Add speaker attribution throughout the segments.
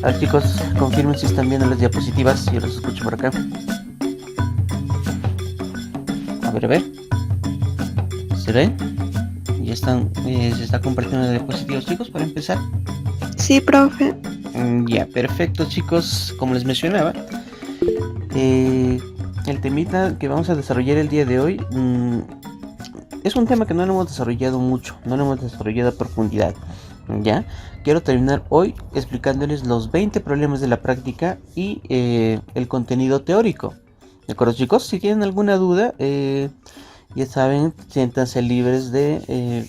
Speaker 1: A ver, chicos, confirmen si están viendo las diapositivas. Yo los escucho por acá. A ver. ¿Se ven? Ya están, se está compartiendo las diapositivas, chicos, para empezar.
Speaker 2: Sí, profe.
Speaker 1: Ya, perfecto, chicos. Como les mencionaba, el temita que vamos a desarrollar el día de hoy es un tema que no lo hemos desarrollado mucho, no lo hemos desarrollado a profundidad. Ya, quiero terminar hoy explicándoles los 20 problemas de la práctica y el contenido teórico. ¿De acuerdo, chicos? Si tienen alguna duda, ya saben, siéntanse libres de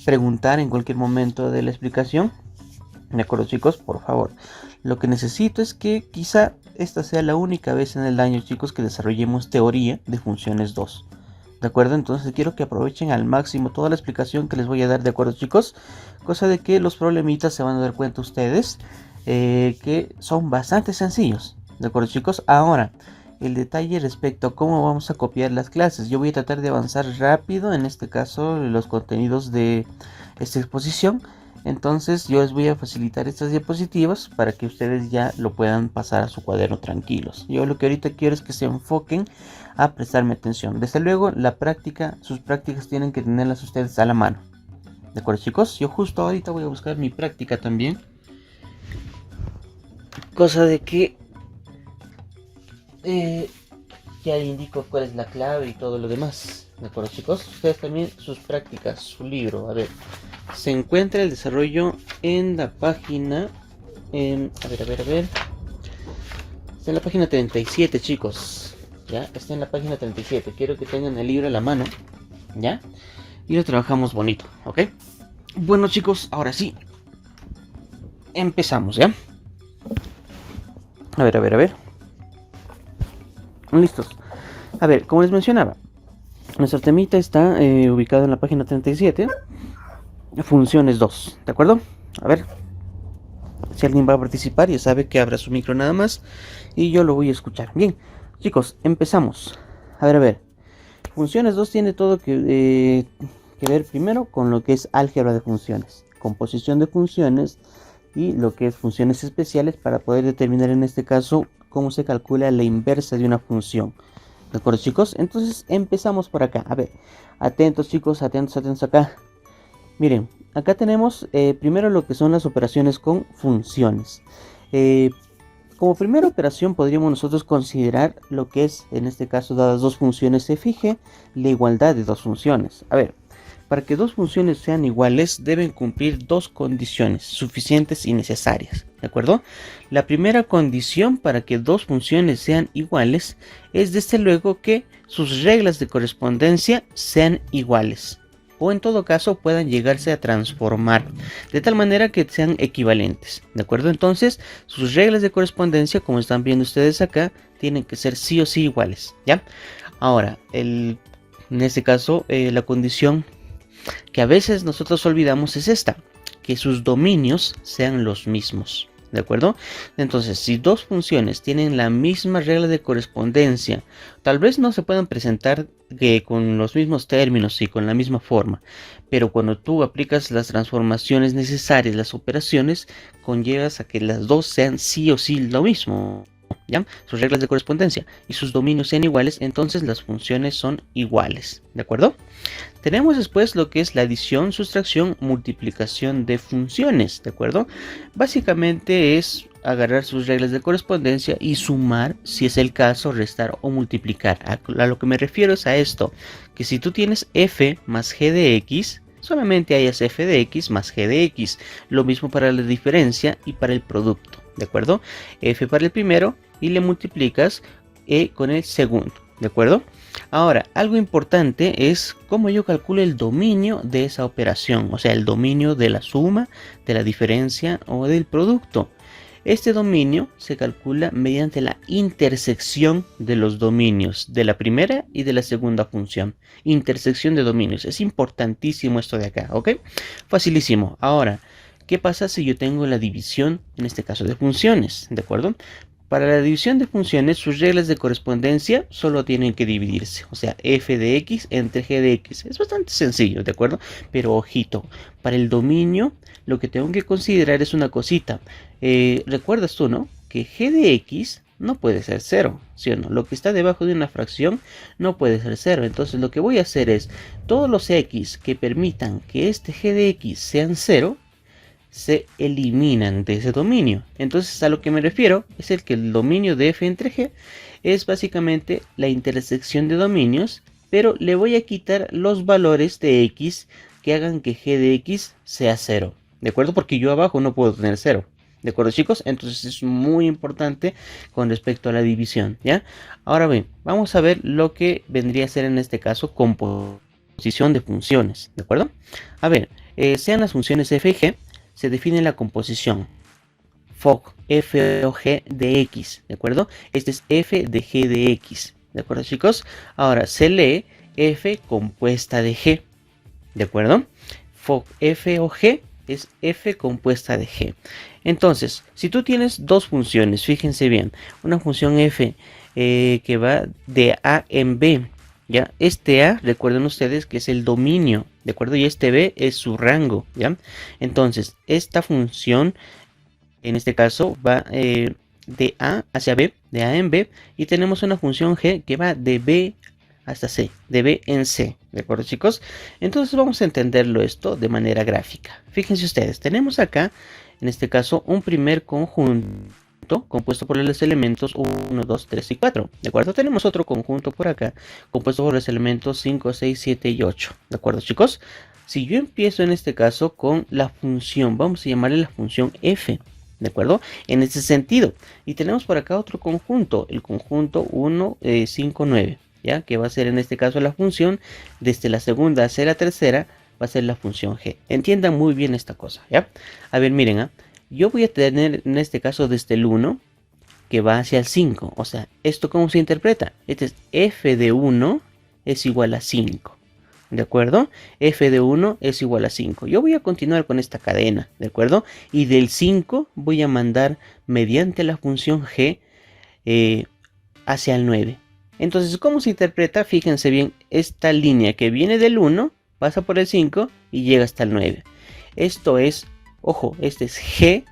Speaker 1: preguntar en cualquier momento de la explicación. ¿De acuerdo, chicos? Por favor. Lo que necesito es que quizá esta sea la única vez en el año, chicos, que desarrollemos teoría de funciones 2. ¿De acuerdo? Entonces quiero que aprovechen al máximo toda la explicación que les voy a dar, ¿de acuerdo, chicos? Cosa de que los problemitas se van a dar cuenta ustedes que son bastante sencillos. ¿De acuerdo, chicos? Ahora, el detalle respecto a cómo vamos a copiar las clases. Yo voy a tratar de avanzar rápido, en este caso, los contenidos de esta exposición. Entonces yo les voy a facilitar estas diapositivas para que ustedes ya lo puedan pasar a su cuaderno tranquilos. Yo lo que ahorita quiero es que se enfoquen a prestarme atención. Desde luego la práctica, sus prácticas tienen que tenerlas ustedes a la mano. ¿De acuerdo, chicos? Yo justo ahorita voy a buscar mi práctica también. Cosa de que ya indico cuál es la clave y todo lo demás. ¿De acuerdo, chicos? Ustedes también sus prácticas, su libro. A ver, se encuentra el desarrollo en la página... a ver. Está en la página 37, chicos. Ya, está en la página 37. Quiero que tengan el libro a la mano. ¿Ya? Y lo trabajamos bonito, ¿ok? Bueno, chicos, ahora sí. Empezamos, ¿ya? A ver. Listos. A ver, como les mencionaba, nuestro temita está ubicado en la página 37. Funciones 2, ¿de acuerdo? A ver, si alguien va a participar, ya sabe que abra su micro nada más y yo lo voy a escuchar. Bien, chicos, empezamos. A ver. Funciones 2 tiene todo que ver primero con lo que es álgebra de funciones, composición de funciones y lo que es funciones especiales para poder determinar en este caso cómo se calcula la inversa de una función. ¿De acuerdo, chicos? Entonces empezamos por acá. A ver, atentos, chicos, atentos acá. Miren, acá tenemos primero lo que son las operaciones con funciones. Como primera operación podríamos nosotros considerar lo que es, en este caso, dadas dos funciones se fije, la igualdad de dos funciones. A ver, para que dos funciones sean iguales deben cumplir dos condiciones suficientes y necesarias, ¿de acuerdo? La primera condición para que dos funciones sean iguales es desde luego que sus reglas de correspondencia sean iguales, o en todo caso puedan llegarse a transformar de tal manera que sean equivalentes, ¿de acuerdo? Entonces sus reglas de correspondencia, como están viendo ustedes acá, tienen que ser sí o sí iguales, ¿ya? Ahora, en este caso, la condición que a veces nosotros olvidamos es esta, que sus dominios sean los mismos, ¿de acuerdo? Entonces, si dos funciones tienen la misma regla de correspondencia, tal vez no se puedan presentar con los mismos términos y con la misma forma, pero cuando tú aplicas las transformaciones necesarias, las operaciones, conllevas a que las dos sean sí o sí lo mismo, ¿ya? Sus reglas de correspondencia y sus dominios sean iguales, entonces las funciones son iguales, ¿de acuerdo? Tenemos después lo que es la adición, sustracción, multiplicación de funciones, ¿de acuerdo? Básicamente es agarrar sus reglas de correspondencia y sumar, si es el caso, restar o multiplicar. A lo que me refiero es a esto, que si tú tienes f más g de x, solamente hayas f de x más g de x. Lo mismo para la diferencia y para el producto, ¿de acuerdo? F para el primero y le multiplicas con el segundo, ¿de acuerdo? Ahora, algo importante es cómo yo calculo el dominio de esa operación, o sea, el dominio de la suma, de la diferencia o del producto. Este dominio se calcula mediante la intersección de los dominios de la primera y de la segunda función. Intersección de dominios. Es importantísimo esto de acá, ¿ok? Facilísimo. Ahora, ¿qué pasa si yo tengo la división, en este caso de funciones? ¿De acuerdo? Para la división de funciones, sus reglas de correspondencia solo tienen que dividirse. O sea, f de x entre g de x. Es bastante sencillo, ¿de acuerdo? Pero ojito, para el dominio, lo que tengo que considerar es una cosita. ¿Recuerdas tú, no? Que g de x no puede ser 0, ¿sí o no? Lo que está debajo de una fracción no puede ser 0. Entonces lo que voy a hacer es, todos los x que permitan que este g de x sean 0, se eliminan de ese dominio. Entonces a lo que me refiero es que el dominio de f entre g es básicamente la intersección de dominios, pero le voy a quitar los valores de x que hagan que g de x sea 0, ¿de acuerdo? Porque yo abajo no puedo tener 0. ¿De acuerdo, chicos? Entonces es muy importante con respecto a la división, ¿ya? Ahora bien, vamos a ver lo que vendría a ser en este caso composición de funciones, ¿de acuerdo? A ver, sean las funciones f y g, se define la composición FOG, f o g de x, ¿de acuerdo? Este es f de g de x, ¿de acuerdo, chicos? Ahora se lee f compuesta de g, ¿de acuerdo? FOG, f o g es f compuesta de g. Entonces, si tú tienes dos funciones, fíjense bien, una función f que va de a en b, ¿ya? Este a, recuerden ustedes que es el dominio, ¿de acuerdo? Y este b es su rango, ¿ya? Entonces, esta función, en este caso, va de a hacia b, de a en b, y tenemos una función g que va de b hasta c, de b en c, ¿de acuerdo, chicos? Entonces vamos a entenderlo esto de manera gráfica. Fíjense ustedes, tenemos acá, en este caso, un primer conjunto compuesto por los elementos 1, 2, 3 y 4, ¿de acuerdo? Tenemos otro conjunto por acá, compuesto por los elementos 5, 6, 7 y 8, ¿de acuerdo, chicos? Si yo empiezo en este caso con la función, vamos a llamarle la función f, ¿de acuerdo? En ese sentido, y tenemos por acá otro conjunto, el conjunto 1, 5, 9, ¿ya? Que va a ser en este caso la función, desde la segunda hacia la tercera, va a ser la función g. Entiendan muy bien esta cosa, ¿ya? A ver, miren, yo voy a tener en este caso desde el 1 que va hacia el 5. O sea, ¿esto cómo se interpreta? Este es f de 1 es igual a 5. ¿De acuerdo? F de 1 es igual a 5. Yo voy a continuar con esta cadena, ¿de acuerdo? Y del 5 voy a mandar mediante la función g hacia el 9. Entonces, ¿cómo se interpreta? Fíjense bien, esta línea que viene del 1 pasa por el 5 y llega hasta el 9. Esto es, ojo, este es g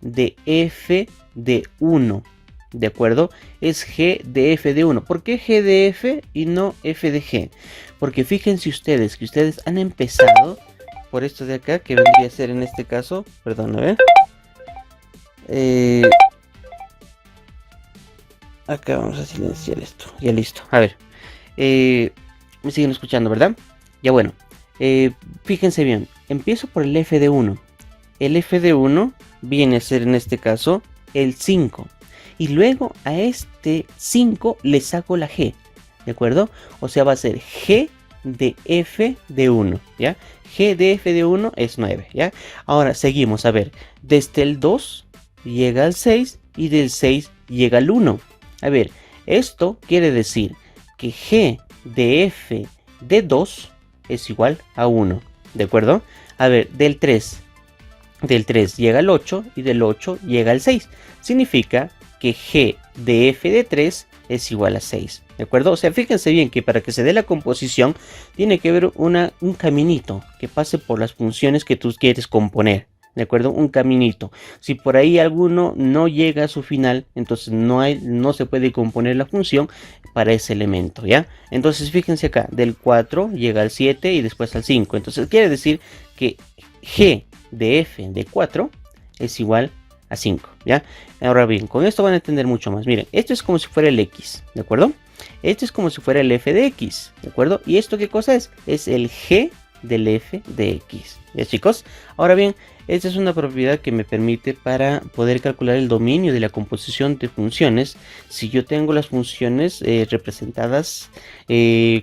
Speaker 1: de f de 1, ¿de acuerdo? Es g de f de 1. ¿Por qué g de f y no f de g? Porque fíjense ustedes que ustedes han empezado por esto de acá, que vendría a ser en este caso, perdón, a ver. Acá vamos a silenciar esto, ya listo. A ver, me siguen escuchando, ¿verdad? Ya bueno, fíjense bien, empiezo por el f de 1. El f de 1 viene a ser en este caso el 5. Y luego a este 5 le saco la g, ¿de acuerdo? O sea, va a ser g de f de 1, ¿ya? G de f de 1 es 9, ¿ya? Ahora seguimos, a ver, desde el 2 llega al 6 y del 6 llega al 1. A ver, esto quiere decir que g de f de 2 es igual a 1, ¿de acuerdo? A ver, del 3 llega al 8 y del 8 llega al 6. Significa que g de f de 3 es igual a 6, ¿de acuerdo? O sea, fíjense bien que para que se dé la composición tiene que haber un caminito que pase por las funciones que tú quieres componer, ¿de acuerdo? Un caminito. Si por ahí alguno no llega a su final, entonces no se puede componer la función para ese elemento, ¿ya? Entonces fíjense acá, del 4 llega al 7 y después al 5. Entonces quiere decir que g de f de 4 es igual a 5, ¿ya? Ahora bien, con esto van a entender mucho más. Miren, esto es como si fuera el x, ¿de acuerdo? Esto es como si fuera el f de x, ¿de acuerdo? ¿Y esto qué cosa es? Es el g del f de x, ¿ya, chicos? Ahora bien, esta es una propiedad que me permite para poder calcular el dominio de la composición de funciones. Si yo tengo las funciones representadas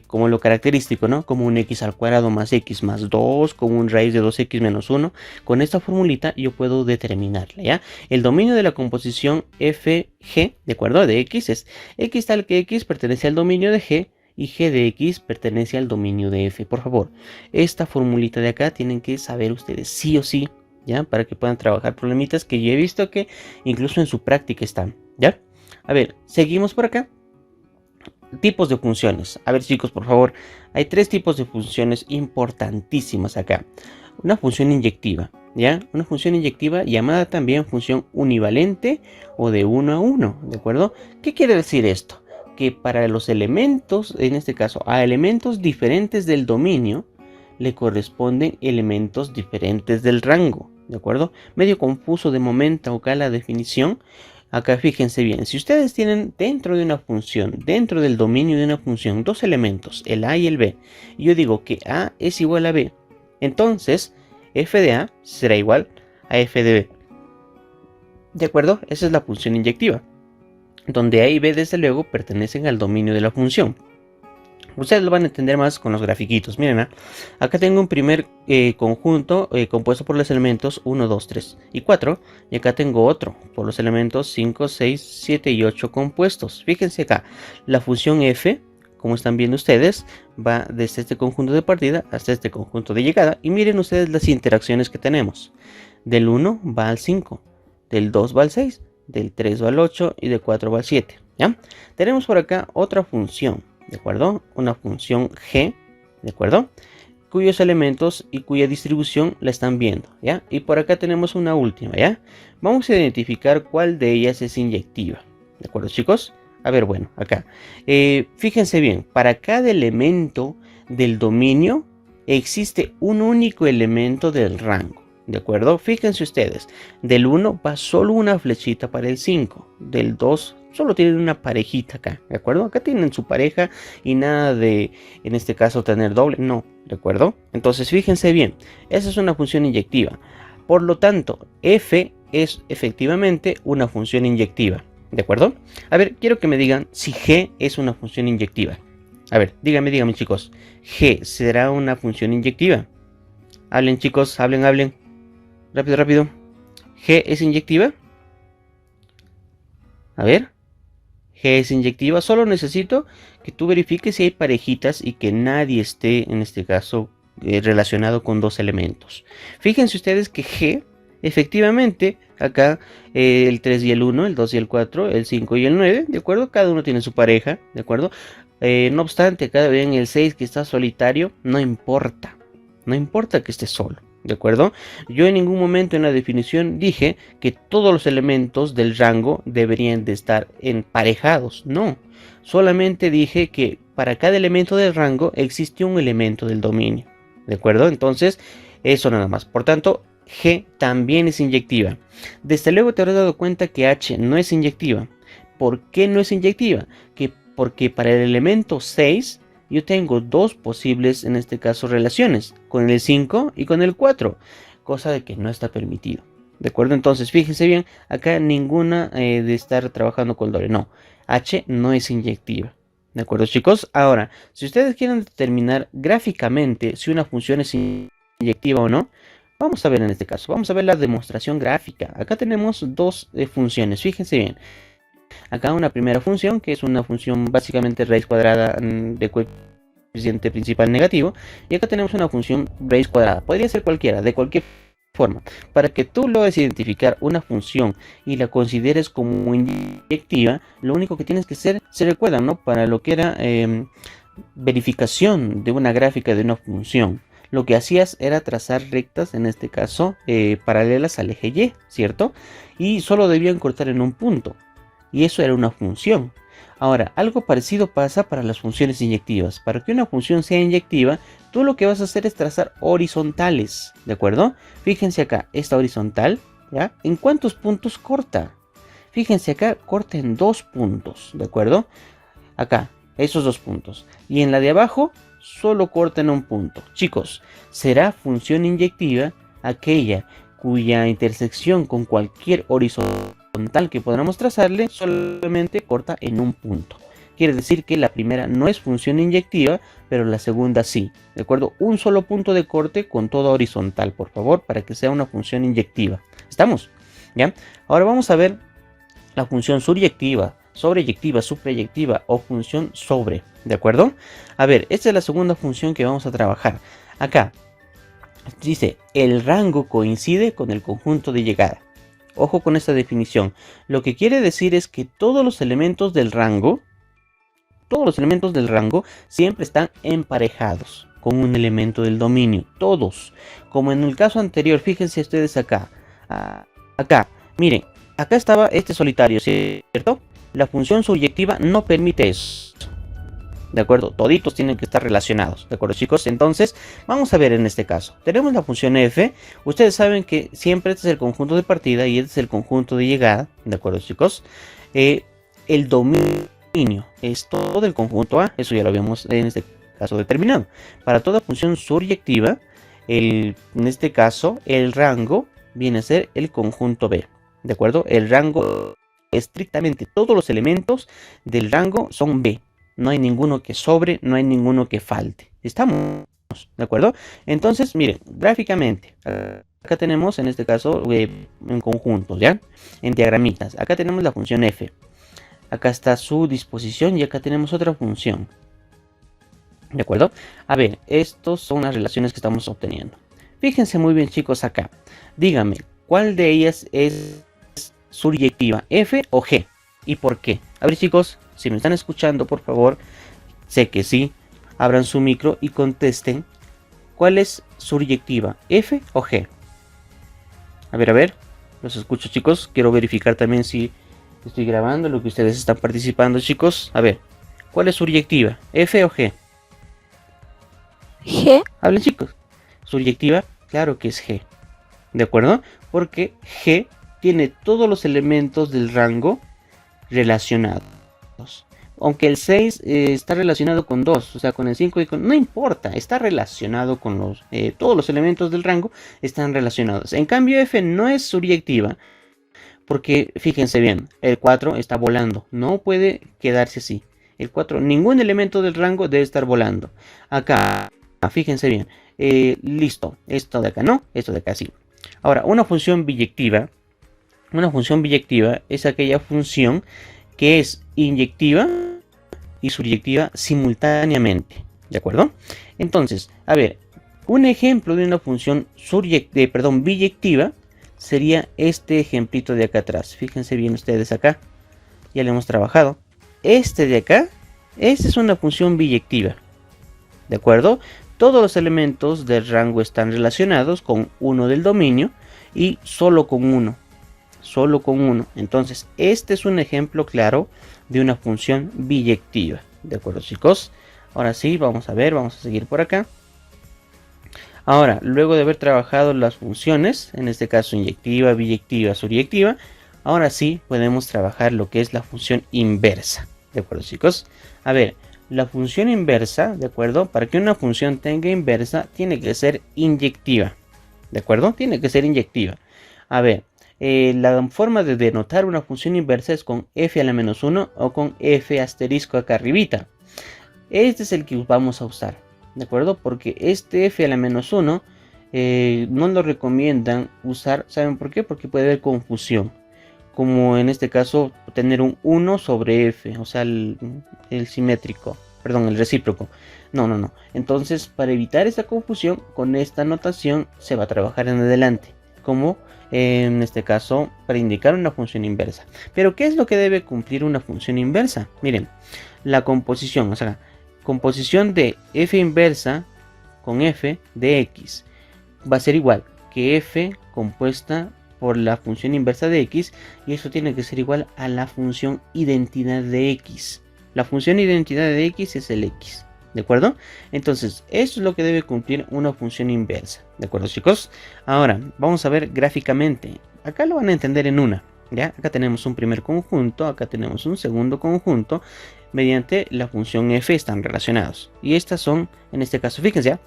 Speaker 1: como lo característico, ¿no? Como un x al cuadrado más x más 2, como un raíz de 2x menos 1. Con esta formulita yo puedo determinarla, ¿ya? El dominio de la composición fg, ¿de acuerdo? De x es x tal que x pertenece al dominio de g y g de x pertenece al dominio de f. Por favor, esta formulita de acá tienen que saber ustedes sí o sí, ¿ya? Para que puedan trabajar problemitas que yo he visto que incluso en su práctica están, ¿ya? A ver, seguimos por acá. Tipos de funciones. A ver, chicos, por favor. Hay 3 tipos de funciones importantísimas acá. Una función inyectiva, ¿ya? Una función inyectiva llamada también función univalente o de 1 a 1, ¿de acuerdo? ¿Qué quiere decir esto? Que para los elementos, en este caso, a elementos diferentes del dominio, le corresponden elementos diferentes del rango, ¿de acuerdo? Medio confuso de momento acá la definición. Acá fíjense bien, si ustedes tienen dentro de una función, dentro del dominio de una función, 2 elementos, el A y el B, y yo digo que A es igual a B, entonces f de A será igual a f de B. ¿De acuerdo? Esa es la función inyectiva, donde A y B desde luego pertenecen al dominio de la función. Ustedes lo van a entender más con los grafiquitos. Miren, acá tengo un primer conjunto compuesto por los elementos 1, 2, 3 y 4. Y acá tengo otro por los elementos 5, 6, 7 y 8 compuestos. Fíjense acá, la función f, como están viendo ustedes, va desde este conjunto de partida hasta este conjunto de llegada. Y miren ustedes las interacciones que tenemos. Del 1 va al 5, del 2 va al 6, del 3 va al 8 y del 4 va al 7. ¿Ya? Tenemos por acá otra función, ¿de acuerdo? Una función g, ¿de acuerdo? Cuyos elementos y cuya distribución la están viendo, ¿ya? Y por acá tenemos una última, ¿ya? Vamos a identificar cuál de ellas es inyectiva, ¿de acuerdo, chicos? A ver, bueno, acá. Fíjense bien, para cada elemento del dominio existe un único elemento del rango, ¿de acuerdo? Fíjense ustedes, del 1 va solo una flechita para el 5, del 2 solo tienen una parejita acá, ¿de acuerdo? Acá tienen su pareja y nada de, en este caso, tener doble, no, ¿de acuerdo? Entonces, fíjense bien, esa es una función inyectiva. Por lo tanto, f es efectivamente una función inyectiva, ¿de acuerdo? A ver, quiero que me digan si g es una función inyectiva. A ver, díganme chicos, ¿g será una función inyectiva? Hablen chicos, hablen. Rápido. ¿G es inyectiva? A ver. G es inyectiva, solo necesito que tú verifiques si hay parejitas y que nadie esté, en este caso, relacionado con 2 elementos. Fíjense ustedes que G, efectivamente, acá el 3 y el 1, el 2 y el 4, el 5 y el 9, ¿de acuerdo? Cada uno tiene su pareja, ¿de acuerdo? No obstante, acá ven el 6 que está solitario, no importa que esté solo. ¿De acuerdo? Yo en ningún momento en la definición dije que todos los elementos del rango deberían de estar emparejados. No, solamente dije que para cada elemento del rango existe un elemento del dominio. ¿De acuerdo? Entonces, eso nada más. Por tanto, G también es inyectiva. Desde luego te habrás dado cuenta que H no es inyectiva. ¿Por qué no es inyectiva? Porque para el elemento 6... yo tengo 2 posibles, en este caso, relaciones, con el 5 y con el 4, cosa de que no está permitido. ¿De acuerdo? Entonces, fíjense bien, acá ninguna de estar trabajando con doble. No, H no es inyectiva. ¿De acuerdo, chicos? Ahora, si ustedes quieren determinar gráficamente si una función es inyectiva o no, vamos a ver en este caso, vamos a ver la demostración gráfica. Acá tenemos 2 funciones, fíjense bien. Acá una primera función, que es una función básicamente raíz cuadrada de coeficiente principal negativo. Y acá tenemos una función raíz cuadrada. Podría ser cualquiera, de cualquier forma. Para que tú logres identificar una función y la consideres como inyectiva, lo único que tienes que hacer, se recuerda, ¿no? Para lo que era verificación de una gráfica de una función. Lo que hacías era trazar rectas, en este caso, paralelas al eje Y, ¿cierto? Y solo debían cortar en un punto. Y eso era una función. Ahora, algo parecido pasa para las funciones inyectivas. Para que una función sea inyectiva, tú lo que vas a hacer es trazar horizontales, ¿de acuerdo? Fíjense acá, esta horizontal, ¿ya? ¿En cuántos puntos corta? Fíjense acá, corta en 2 puntos, ¿de acuerdo? Acá, esos 2 puntos. Y en la de abajo, solo corta en un punto. Chicos, será función inyectiva aquella cuya intersección con cualquier horizontal que podamos trazarle solamente corta en un punto. Quiere decir que la primera no es función inyectiva, pero la segunda sí. ¿De acuerdo? Un solo punto de corte con toda horizontal, por favor, para que sea una función inyectiva. ¿Estamos? ¿Ya? Ahora vamos a ver la función suryectiva, sobreyectiva, suprayectiva o función sobre. ¿De acuerdo? A ver, esta es la segunda función que vamos a trabajar. Acá dice, el rango coincide con el conjunto de llegada. ojo con esta definición. Lo que quiere decir es que todos los elementos del rango siempre están emparejados con un elemento del dominio. Todos. Como en el caso anterior, fíjense ustedes acá. Acá, miren, acá estaba este solitario, ¿cierto? La función subyectiva no permite eso. ¿De acuerdo? Toditos tienen que estar relacionados. ¿De acuerdo, chicos? Entonces, vamos a ver en este caso. Tenemos la función f. Ustedes saben que siempre este es el conjunto de partida y este es el conjunto de llegada. ¿De acuerdo, chicos? El dominio es todo el conjunto A. Eso ya lo habíamos en este caso determinado. Para toda función subyectiva, en este caso, el rango viene a ser el conjunto B. ¿De acuerdo? El rango, estrictamente, todos los elementos del rango son B. No hay ninguno que sobre, no hay ninguno que falte. ¿Estamos? ¿De acuerdo? Entonces, miren, gráficamente, acá tenemos en este caso en conjuntos, ¿ya? En diagramitas. Acá tenemos la función f. Acá está su disposición y acá tenemos otra función. ¿De acuerdo? A ver, estas son las relaciones que estamos obteniendo. Fíjense muy bien, chicos, acá. Díganme, ¿cuál de ellas es subyectiva? ¿F o G? ¿Y por qué? A ver, chicos, si me están escuchando, por favor, sé que sí, abran su micro y contesten. ¿Cuál es subyectiva? ¿F o G? A ver, los escucho, chicos. Quiero verificar también si estoy grabando lo que ustedes están participando, chicos. A ver, ¿cuál es subyectiva? ¿F o G?
Speaker 2: G.
Speaker 1: Hablen, chicos. Subyectiva, claro que es G. ¿De acuerdo? Porque G tiene todos los elementos del rango relacionados. Aunque el 6 está relacionado con 2, o sea, con el 5 y con... No importa, está relacionado con los... todos los elementos del rango están relacionados. En cambio, F no es subyectiva. Porque, fíjense bien, el 4 está volando. No puede quedarse así. El 4, ningún elemento del rango debe estar volando. Acá, fíjense bien. Listo, esto de acá no, esto de acá sí. Ahora, una función biyectiva es aquella función que es inyectiva y subyectiva simultáneamente. ¿De acuerdo? Entonces, a ver, un ejemplo de una función biyectiva sería este ejemplito de acá atrás. Fíjense bien ustedes acá. Ya lo hemos trabajado. Este de acá, esta es una función biyectiva. ¿De acuerdo? Todos los elementos del rango están relacionados con uno del dominio y solo con uno. Entonces, este es un ejemplo claro de una función biyectiva. ¿De acuerdo, chicos? Ahora sí, vamos a seguir por acá. Ahora, luego de haber trabajado las funciones, en este caso inyectiva, biyectiva, subyectiva, ahora sí podemos trabajar lo que es la función inversa. ¿De acuerdo, chicos? A ver, la función inversa, ¿de acuerdo? Para que una función tenga inversa, tiene que ser inyectiva. ¿De acuerdo? Tiene que ser inyectiva. A ver, la forma de denotar una función inversa es con f a la menos 1 o con f asterisco acá arribita. Este es el que vamos a usar, ¿de acuerdo? Porque este f a la menos 1 no lo recomiendan usar. ¿Saben por qué? Porque puede haber confusión. Como en este caso, tener un 1 sobre f, o sea, el simétrico, perdón, el recíproco. No. Entonces, para evitar esa confusión, con esta notación se va a trabajar en adelante. Como en este caso, para indicar una función inversa. Pero, ¿qué es lo que debe cumplir una función inversa? Miren, la composición, o sea, composición de f inversa con f de x va a ser igual que f compuesta por la función inversa de x, y eso tiene que ser igual a la función identidad de x. La función identidad de x es el x, ¿de acuerdo? Entonces, eso es lo que debe cumplir una función inversa, ¿de acuerdo, chicos? Ahora, vamos a ver gráficamente. Acá lo van a entender en una, ¿ya? Acá tenemos un primer conjunto, acá tenemos un segundo conjunto. Mediante la función f están relacionados. Y estas son, en este caso, fíjense, ¿ya?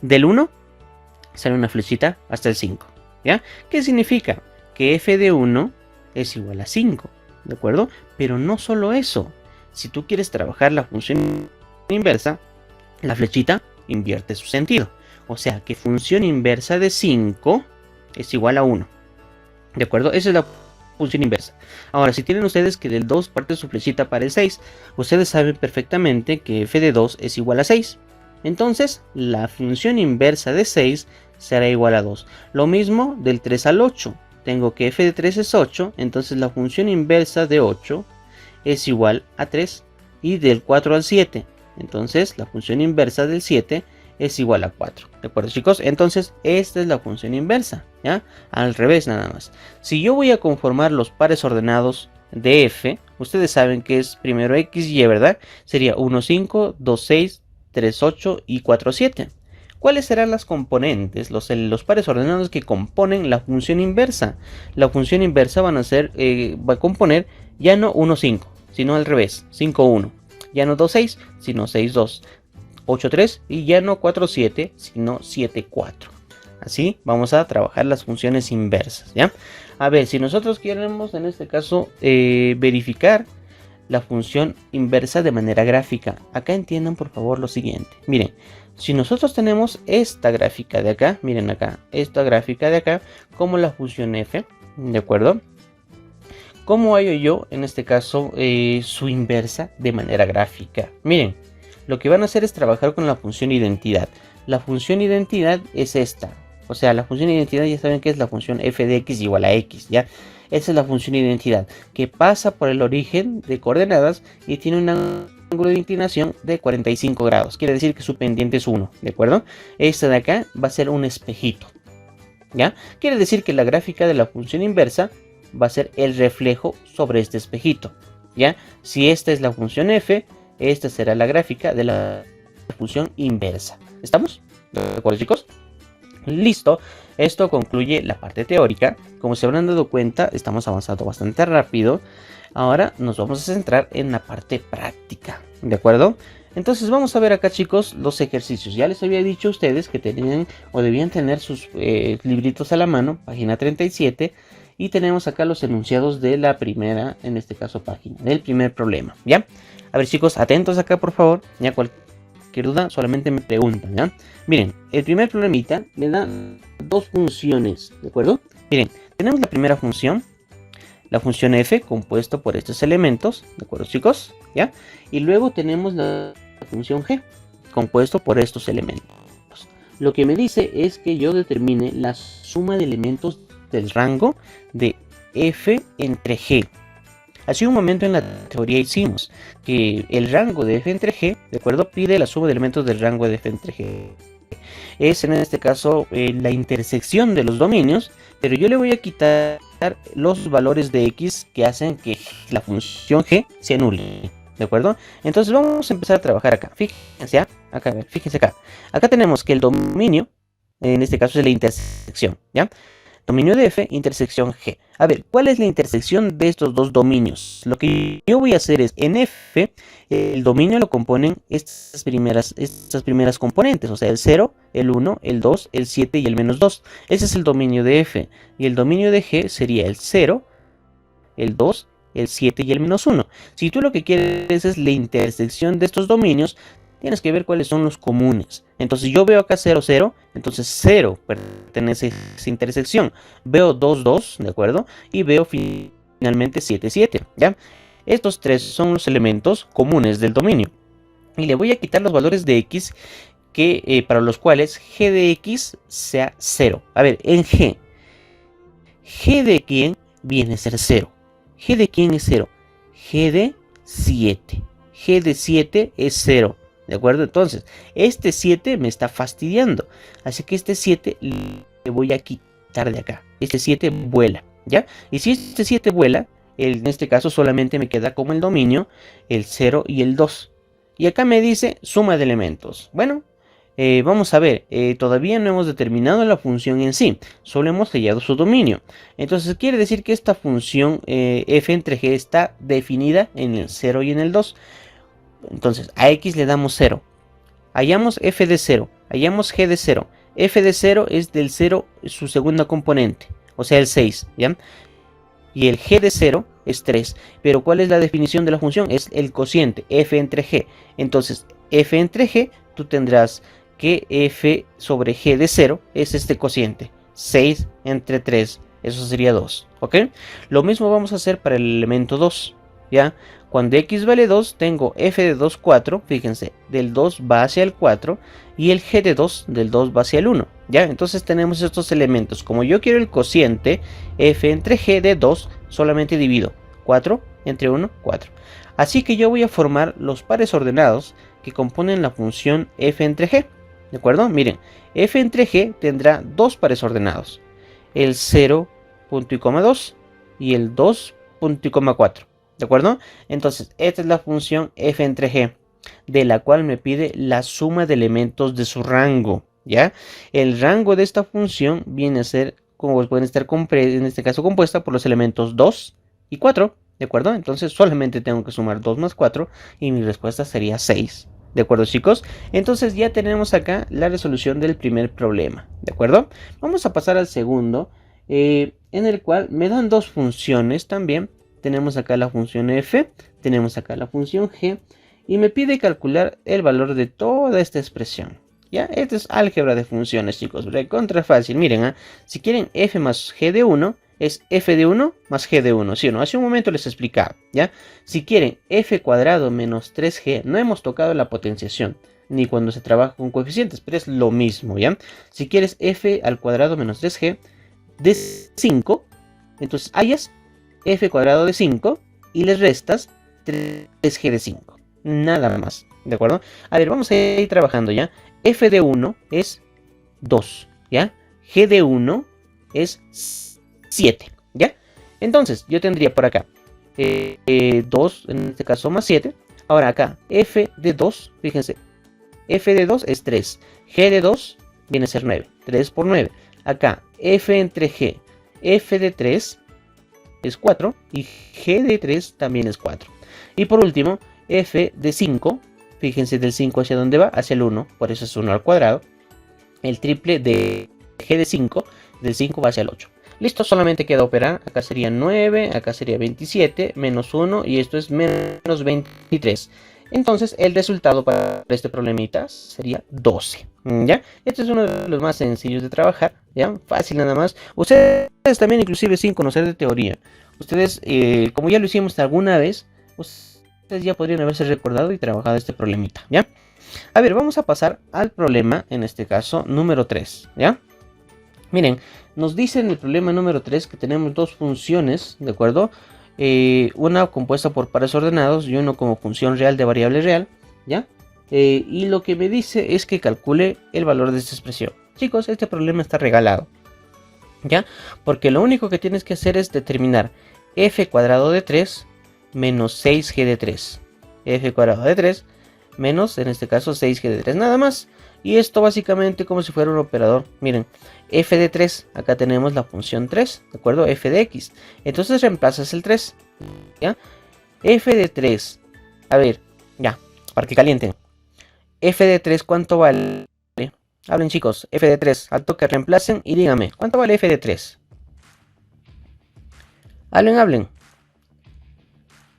Speaker 1: Del 1 sale una flechita hasta el 5, ¿ya? ¿Qué significa? Que f de 1 es igual a 5, ¿de acuerdo? Pero no solo eso. Si tú quieres trabajar la función inversa, la flechita invierte su sentido. O sea que función inversa de 5 es igual a 1. ¿De acuerdo? Esa es la función inversa. Ahora, si tienen ustedes que del 2 parte su flechita para el 6, ustedes saben perfectamente que f de 2 es igual a 6. Entonces, la función inversa de 6 será igual a 2. Lo mismo del 3 al 8. tengo que f de 3 es 8, entonces la función inversa de 8 es igual a 3. Y del 4 al 7, entonces la función inversa del 7 es igual a 4. ¿De acuerdo, chicos? Entonces esta es la función inversa, ¿ya? Al revés nada más. Si yo voy a conformar los pares ordenados de f, ustedes saben que es primero x y, ¿verdad? Sería 1, 5, 2, 6, 3, 8 y 4, 7. ¿Cuáles serán las componentes, los pares ordenados que componen la función inversa? La función inversa va a componer ya no 1, 5, sino al revés, 5, 1. Ya no 2, 6, sino 6, 2. 8, 3 y ya no 4, 7, sino 7, 4. Así vamos a trabajar las funciones inversas, ¿ya? A ver, si nosotros queremos en este caso verificar la función inversa de manera gráfica, acá entiendan por favor lo siguiente. Miren, si nosotros tenemos esta gráfica de acá, miren acá, esta gráfica de acá, como la función f, ¿de acuerdo? ¿Cómo hallo yo en este caso su inversa de manera gráfica? Miren, lo que van a hacer es trabajar con la función identidad. La función identidad es esta. O sea, la función identidad ya saben que es la función f de x igual a x, ¿ya? Esa es la función identidad, que pasa por el origen de coordenadas y tiene un ángulo de inclinación de 45 grados. Quiere decir que su pendiente es 1, ¿de acuerdo? Esta de acá va a ser un espejito, ¿ya? Quiere decir que la gráfica de la función inversa va a ser el reflejo sobre este espejito, ¿ya? Si esta es la función f, esta será la gráfica de la función inversa. ¿Estamos? ¿De acuerdo, chicos? Listo. Esto concluye la parte teórica. Como se habrán dado cuenta, estamos avanzando bastante rápido. Ahora nos vamos a centrar en la parte práctica, ¿de acuerdo? Entonces vamos a ver acá, chicos, los ejercicios. Ya les había dicho a ustedes que tenían o debían tener sus libritos a la mano, página 37. Y tenemos acá los enunciados de la primera, en este caso, página, del primer problema, ¿ya? A ver, chicos, atentos acá, por favor. Ya cualquier duda, solamente me preguntan, ¿ya? Miren, el primer problemita me da dos funciones, ¿de acuerdo? Miren, tenemos la primera función, la función f, compuesto por estos elementos, ¿de acuerdo, chicos? ¿Ya? Y luego tenemos la función g, compuesto por estos elementos. Lo que me dice es que yo determine la suma de elementos del rango de f entre g. Hace un momento en la teoría hicimos que el rango de f entre g, ¿de acuerdo? Pide la suma de elementos del rango de f entre g. Es en este caso la intersección de los dominios, pero yo le voy a quitar los valores de x que hacen que la función g se anule, ¿de acuerdo? Entonces vamos a empezar a trabajar acá. Fíjense acá, fíjense acá. Acá tenemos que el dominio, en este caso es la intersección, ¿ya? Dominio de f, intersección g. A ver, ¿cuál es la intersección de estos dos dominios? Lo que yo voy a hacer es, en f, el dominio lo componen estas primeras componentes, o sea, el 0, el 1, el 2, el 7 y el menos 2. Ese es el dominio de f. Y el dominio de g sería el 0, el 2, el 7 y el menos 1. Si tú lo que quieres es la intersección de estos dominios, tienes que ver cuáles son los comunes. Entonces yo veo acá 0, 0, entonces 0 pertenece a esa intersección. Veo 2, 2, ¿de acuerdo? Y veo finalmente 7, 7, ¿ya? Estos tres son los elementos comunes del dominio. Y le voy a quitar los valores de x para los cuales g de x sea 0. A ver, en g de quién viene a ser 0. G de quién es 0. G de 7. G de 7 es 0. ¿De acuerdo? Entonces, este 7 me está fastidiando. Así que este 7 le voy a quitar de acá. Este 7 vuela, ¿ya? Y si este 7 vuela, en este caso solamente me queda como el dominio el 0 y el 2. Y acá me dice suma de elementos. Bueno, vamos a ver. Todavía no hemos determinado la función en sí. Solo hemos hallado su dominio. Entonces quiere decir que esta función f entre g está definida en el 0 y en el 2. Entonces a x le damos 0, hallamos f de 0, hallamos g de 0, f de 0 es del 0 su segunda componente, o sea el 6, ¿ya? Y el g de 0 es 3, pero ¿cuál es la definición de la función? Es el cociente, f entre g. Entonces f entre g, tú tendrás que f sobre g de 0 es este cociente, 6 entre 3, eso sería 2, ¿ok? Lo mismo vamos a hacer para el elemento 2, ¿ya? Cuando x vale 2, tengo f de 2, 4, fíjense, del 2 va hacia el 4, y el g de 2 del 2 va hacia el 1, ¿ya? Entonces tenemos estos elementos. Como yo quiero el cociente f entre g de 2, solamente divido 4 entre 1, 4. Así que yo voy a formar los pares ordenados que componen la función f entre g, ¿de acuerdo? Miren, f entre g tendrá dos pares ordenados, el 0, punto y coma 2 y el 2, punto y coma 4, ¿de acuerdo? Entonces, esta es la función f entre g, de la cual me pide la suma de elementos de su rango, ¿ya? El rango de esta función viene a ser, como pueden estar en este caso, compuesta por los elementos 2 y 4, ¿de acuerdo? Entonces solamente tengo que sumar 2 más 4 y mi respuesta sería 6. ¿De acuerdo, chicos? Entonces ya tenemos acá la resolución del primer problema, ¿de acuerdo? Vamos a pasar al segundo, en el cual me dan dos funciones también. Tenemos acá la función f, tenemos acá la función g, y me pide calcular el valor de toda esta expresión. ¿Ya? Esto es álgebra de funciones, chicos. Recontra fácil. Miren, si quieren f más g de 1, es f de 1 más g de 1, ¿sí o no? Hace un momento les explicaba, ¿ya? Si quieren f cuadrado menos 3g, no hemos tocado la potenciación, ni cuando se trabaja con coeficientes, pero es lo mismo, ¿ya? Si quieres f al cuadrado menos 3g de 5, entonces hayas f cuadrado de 5 y les restas 3g de 5. Nada más, ¿de acuerdo? A ver, vamos a ir trabajando, ¿ya? F de 1 es 2, ¿ya? G de 1 es 7, ¿ya? Entonces, yo tendría por acá 2, en este caso más 7. Ahora acá, F de 2, fíjense, F de 2 es 3. G de 2 viene a ser 9. 3 por 9. Acá, F entre G, F de 3 es 4 y G de 3 también es 4. Y por último, F de 5, fíjense del 5 hacia dónde va, hacia el 1, por eso es 1 al cuadrado. El triple de G de 5, del 5 va hacia el 8. Listo, solamente queda operar. Acá sería 9, acá sería 27, menos 1 y esto es menos 23. Entonces el resultado para este problemita sería 12. ¿Ya? Este es uno de los más sencillos de trabajar, ¿ya? Fácil nada más. Ustedes también, inclusive sin conocer de teoría, ustedes, como ya lo hicimos alguna vez, ustedes ya podrían haberse recordado y trabajado este problemita, ¿ya? A ver, vamos a pasar al problema, en este caso, número 3, ¿ya? Miren, nos dice en el problema número 3 que tenemos dos funciones, ¿de acuerdo? Una compuesta por pares ordenados y uno como función real de variable real, ¿ya? Y lo que me dice es que calcule el valor de esta expresión. Chicos, este problema está regalado, ¿ya? Porque lo único que tienes que hacer es determinar f cuadrado de 3 menos 6g de 3. F cuadrado de 3 menos, en este caso, 6g de 3, nada más. Y esto básicamente como si fuera un operador. Miren, f de 3, acá tenemos la función 3, ¿de acuerdo? F de x. Entonces reemplazas el 3, ¿ya? F de 3, a ver, ya, para que calienten. F de 3, ¿cuánto vale? Hablen, chicos, f de 3, al toque reemplacen y díganme, ¿cuánto vale f de 3? Hablen.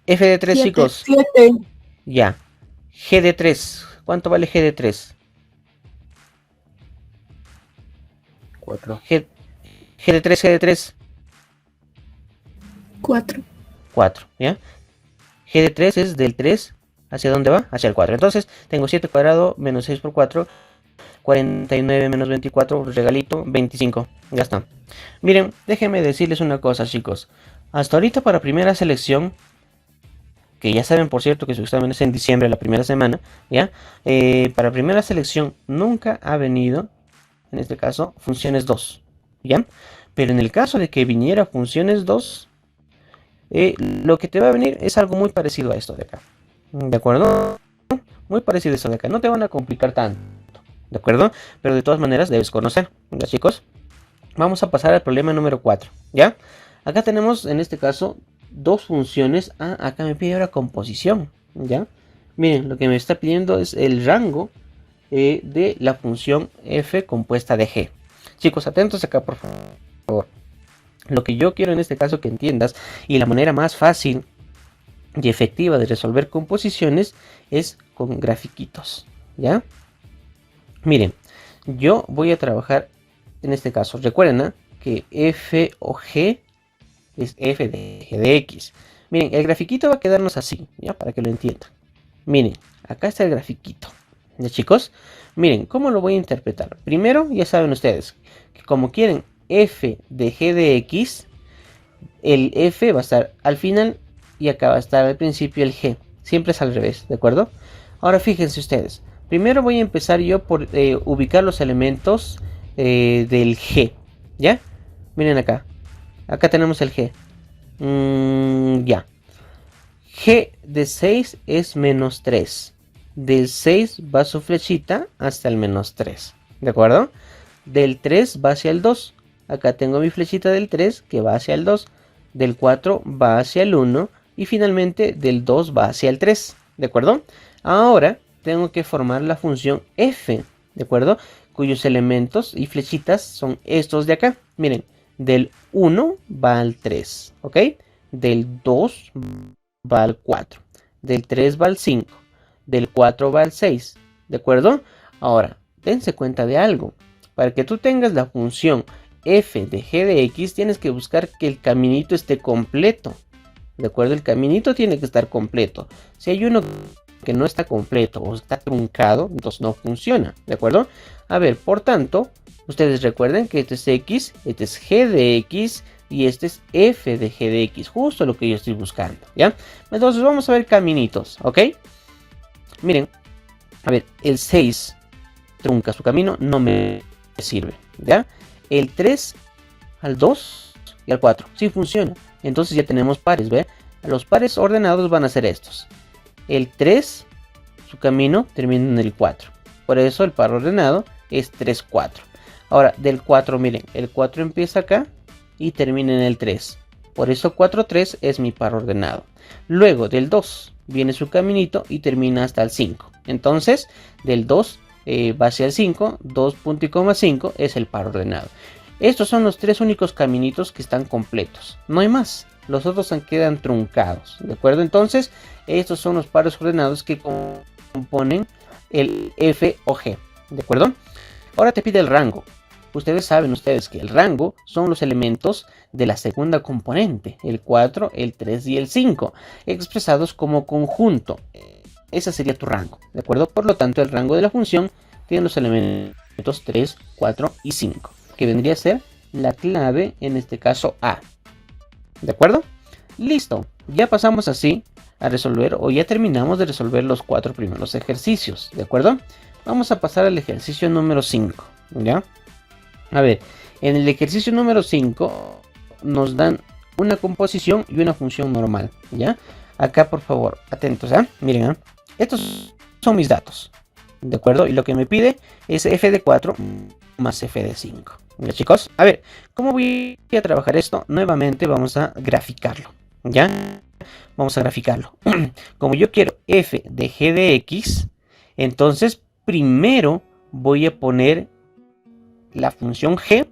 Speaker 1: F de 3,
Speaker 2: 7.
Speaker 1: chicos.
Speaker 2: 7.
Speaker 1: Ya. G de 3, ¿cuánto vale G de 3?
Speaker 3: 4.
Speaker 1: G de 3, G de 3.
Speaker 2: 4.
Speaker 1: 4, ¿ya? G de 3 es del 3, ¿hacia dónde va? Hacia el 4. Entonces, tengo 7 cuadrado menos 6 por 4, 49 menos 24, regalito, 25. Ya está. Miren, déjenme decirles una cosa, chicos. Hasta ahorita para primera selección, que ya saben, por cierto, que su examen es en diciembre, la primera semana, ¿ya? Para primera selección nunca ha venido, en este caso, funciones 2, ¿ya? Pero en el caso de que viniera funciones 2, lo que te va a venir es algo muy parecido a esto de acá, ¿de acuerdo? Muy parecido a esto de acá, no te van a complicar tanto, ¿de acuerdo? Pero de todas maneras debes conocer, ¿ya, chicos? Vamos a pasar al problema número 4, ¿ya? Acá tenemos, en este caso, dos funciones. Acá me pide ahora composición, ¿ya? Miren, lo que me está pidiendo es el rango de la función f compuesta de g. Chicos, atentos acá, por favor. Lo que yo quiero en este caso que entiendas, y la manera más fácil y efectiva de resolver composiciones es con grafiquitos, ¿ya? Miren, yo voy a trabajar en este caso. Recuerden que f o g es f de g de x. Miren, el grafiquito va a quedarnos así, ¿ya? Para que lo entiendan. Miren, acá está el grafiquito, ¿Ya, chicos? Miren, ¿cómo lo voy a interpretar? Primero, ya saben ustedes, que como quieren f de g de x, el f va a estar al final y acá va a estar al principio el g. Siempre es al revés, ¿de acuerdo? Ahora fíjense ustedes. Primero voy a empezar yo por ubicar los elementos del g. ¿Ya? Miren acá. Acá tenemos el g. Ya. G de 6 es menos 3. Del 6 va su flechita hasta el menos 3. ¿De acuerdo? Del 3 va hacia el 2. Acá tengo mi flechita del 3 que va hacia el 2. Del 4 va hacia el 1. Y finalmente del 2 va hacia el 3. ¿De acuerdo? Ahora tengo que formar la función f. ¿De acuerdo? Cuyos elementos y flechitas son estos de acá. Miren, del 1 va al 3. ¿Ok? Del 2 va al 4. Del 3 va al 5. Del 4 va al 6. ¿De acuerdo? Ahora, dense cuenta de algo. Para que tú tengas la función f de g de x, tienes que buscar que el caminito esté completo. ¿De acuerdo? El caminito tiene que estar completo. Si hay uno que no está completo o está truncado, entonces no funciona. ¿De acuerdo? A ver, por tanto, ustedes recuerden que este es x, este es g de x y este es f de g de x. Justo lo que yo estoy buscando. ¿Ya? Entonces vamos a ver caminitos. ¿Ok? Miren. A ver, el 6 trunca su camino, no me sirve. ¿Ya? El 3 al 2 y al 4. Sí funciona. Entonces ya tenemos pares, ¿ve? Los pares ordenados van a ser estos. El 3, su camino termina en el 4. Por eso el par ordenado es 3, 4. Ahora, del 4, miren, el 4 empieza acá y termina en el 3. Por eso 4, 3 es mi par ordenado. Luego del 2 viene su caminito y termina hasta el 5. Entonces, del 2 va hacia el 5, 2.5 es el par ordenado. Estos son los tres únicos caminitos que están completos. No hay más. Los otros quedan truncados. ¿De acuerdo? Entonces, estos son los pares ordenados que componen el f o g. ¿De acuerdo? Ahora te pide el rango. Ustedes saben que el rango son los elementos de la segunda componente. El 4, el 3 y el 5. Expresados como conjunto. Ese sería tu rango. ¿De acuerdo? Por lo tanto, el rango de la función tiene los elementos 3, 4 y 5. Que vendría a ser la clave, en este caso A. ¿De acuerdo? Listo. Ya pasamos así a resolver, o ya terminamos de resolver los 4 primeros ejercicios. ¿De acuerdo? Vamos a pasar al ejercicio número 5. ¿Ya? A ver, en el ejercicio número 5 nos dan una composición y una función normal. ¿Ya? Acá, por favor, atentos. Miren, estos son mis datos. ¿De acuerdo? Y lo que me pide es f de 4 más f de 5. ¿Ya, chicos? A ver, ¿cómo voy a trabajar esto? Nuevamente vamos a graficarlo. ¿Ya? Vamos a graficarlo. Como yo quiero f de g de x, entonces primero voy a poner la función g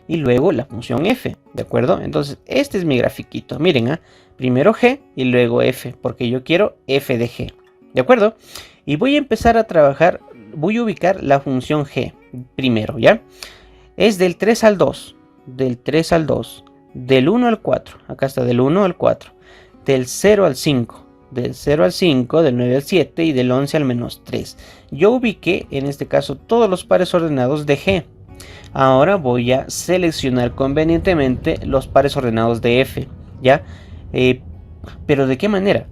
Speaker 1: y luego la función f. ¿De acuerdo? Entonces este es mi grafiquito. Miren, primero g y luego f, porque yo quiero f de g. ¿De acuerdo? Y voy a empezar a trabajar, voy a ubicar la función g primero, ¿ya? Es del 3 al 2, del 3 al 2, del 1 al 4, acá está del 1 al 4, del 0 al 5, del 0 al 5, del 9 al 7 y del 11 al menos 3. Yo ubiqué en este caso todos los pares ordenados de g. Ahora voy a seleccionar convenientemente los pares ordenados de f, ¿ya? Pero ¿de qué manera?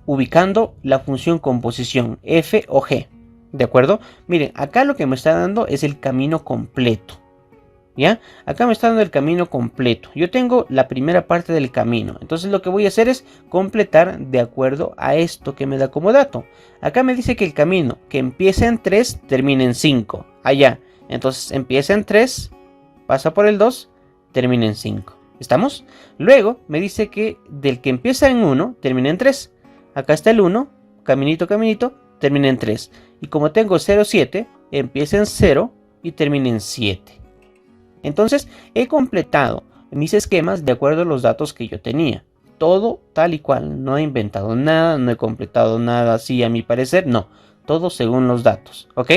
Speaker 1: Ubicando la función composición f o g. ¿De acuerdo? Miren, acá lo que me está dando es el camino completo. ¿Ya? Acá me está dando el camino completo. Yo tengo la primera parte del camino. Entonces lo que voy a hacer es completar de acuerdo a esto que me da como dato. Acá me dice que el camino que empieza en 3 termina en 5. Allá. Entonces empieza en 3, pasa por el 2, termina en 5. ¿Estamos? Luego me dice que del que empieza en 1 termina en 3. Acá está el 1, caminito, caminito, termina en 3. Y como tengo 0, 7, empieza en 0 y termina en 7. Entonces he completado mis esquemas de acuerdo a los datos que yo tenía. Todo tal y cual. No he inventado nada, no he completado nada así a mi parecer. No, todo según los datos. ¿Ok?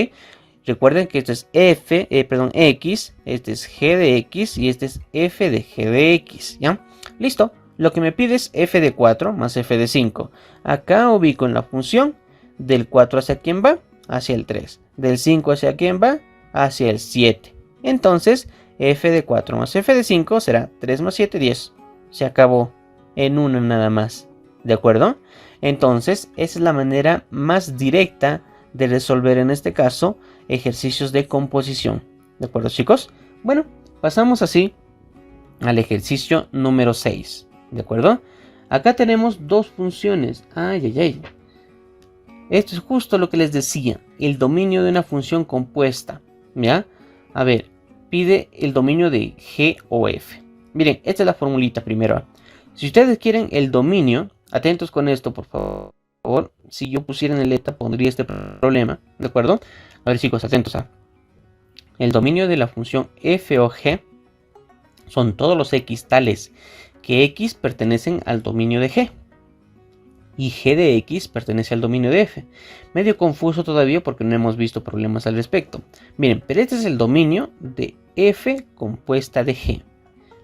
Speaker 1: Recuerden que este es x, este es g de x y este es f de g de x. ¿Ya? Listo. Lo que me pide es f de 4 más f de 5. Acá ubico en la función del 4 hacia quién va, hacia el 3. Del 5 hacia quién va, hacia el 7. Entonces f de 4 más f de 5 será 3 más 7, 10. Se acabó en uno nada más. ¿De acuerdo? Entonces esa es la manera más directa de resolver en este caso ejercicios de composición. ¿De acuerdo, chicos? Bueno, pasamos así al ejercicio número 6. ¿De acuerdo? Acá tenemos dos funciones. Ay, ay, ay. Esto es justo lo que les decía. El dominio de una función compuesta. ¿Ya? A ver, pide el dominio de G o F. Miren, esta es la formulita primero. Si ustedes quieren el dominio, atentos con esto, por favor. Si yo pusiera en el ETA, pondría este problema. ¿De acuerdo? A ver, chicos, atentos a. El dominio de la función f o g son todos los x tales que x pertenecen al dominio de g y g de x pertenece al dominio de f. Medio confuso todavía porque no hemos visto problemas al respecto. Miren, pero este es el dominio de f compuesta de g,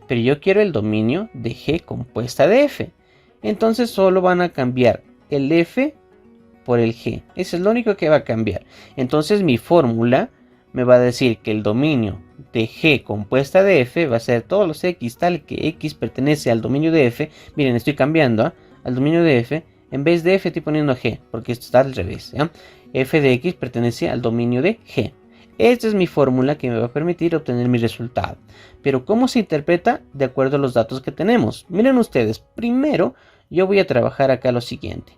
Speaker 1: pero yo quiero el dominio de g compuesta de f. Entonces solo van a cambiar el f por el g. Eso es lo único que va a cambiar. Entonces mi fórmula me va a decir que el dominio de g compuesta de f va a ser todos los x tal que x pertenece al dominio de f. Miren, estoy cambiando al dominio de f. En vez de f estoy poniendo g, porque esto está al revés. ¿Ya? F de x pertenece al dominio de g. Esta es mi fórmula que me va a permitir obtener mi resultado. Pero ¿cómo se interpreta? De acuerdo a los datos que tenemos. Miren ustedes, primero yo voy a trabajar acá lo siguiente.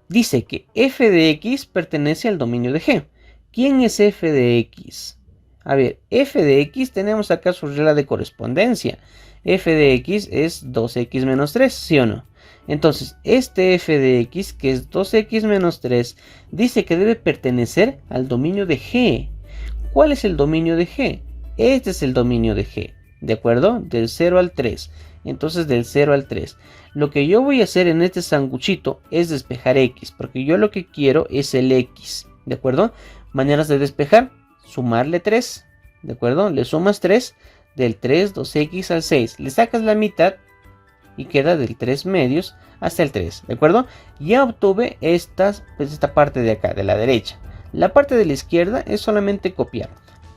Speaker 1: Dice que f de x pertenece al dominio de g. ¿Quién es f de x? A ver, f de x tenemos acá su regla de correspondencia. F de x es 2x menos 3, ¿sí o no? Entonces, este f de x, que es 2x menos 3, dice que debe pertenecer al dominio de g. ¿Cuál es el dominio de g? Este es el dominio de g, ¿de acuerdo? Del 0 al 3. Entonces, del 0 al 3. Lo que yo voy a hacer en este sanguchito es despejar x, porque yo lo que quiero es el x, ¿de acuerdo? Maneras de despejar, sumarle 3, ¿de acuerdo? Le sumas 3, del 3, 2x al 6, le sacas la mitad y queda del 3 medios hasta el 3, ¿de acuerdo? Ya obtuve esta parte de acá, de la derecha. La parte de la izquierda es solamente copiar,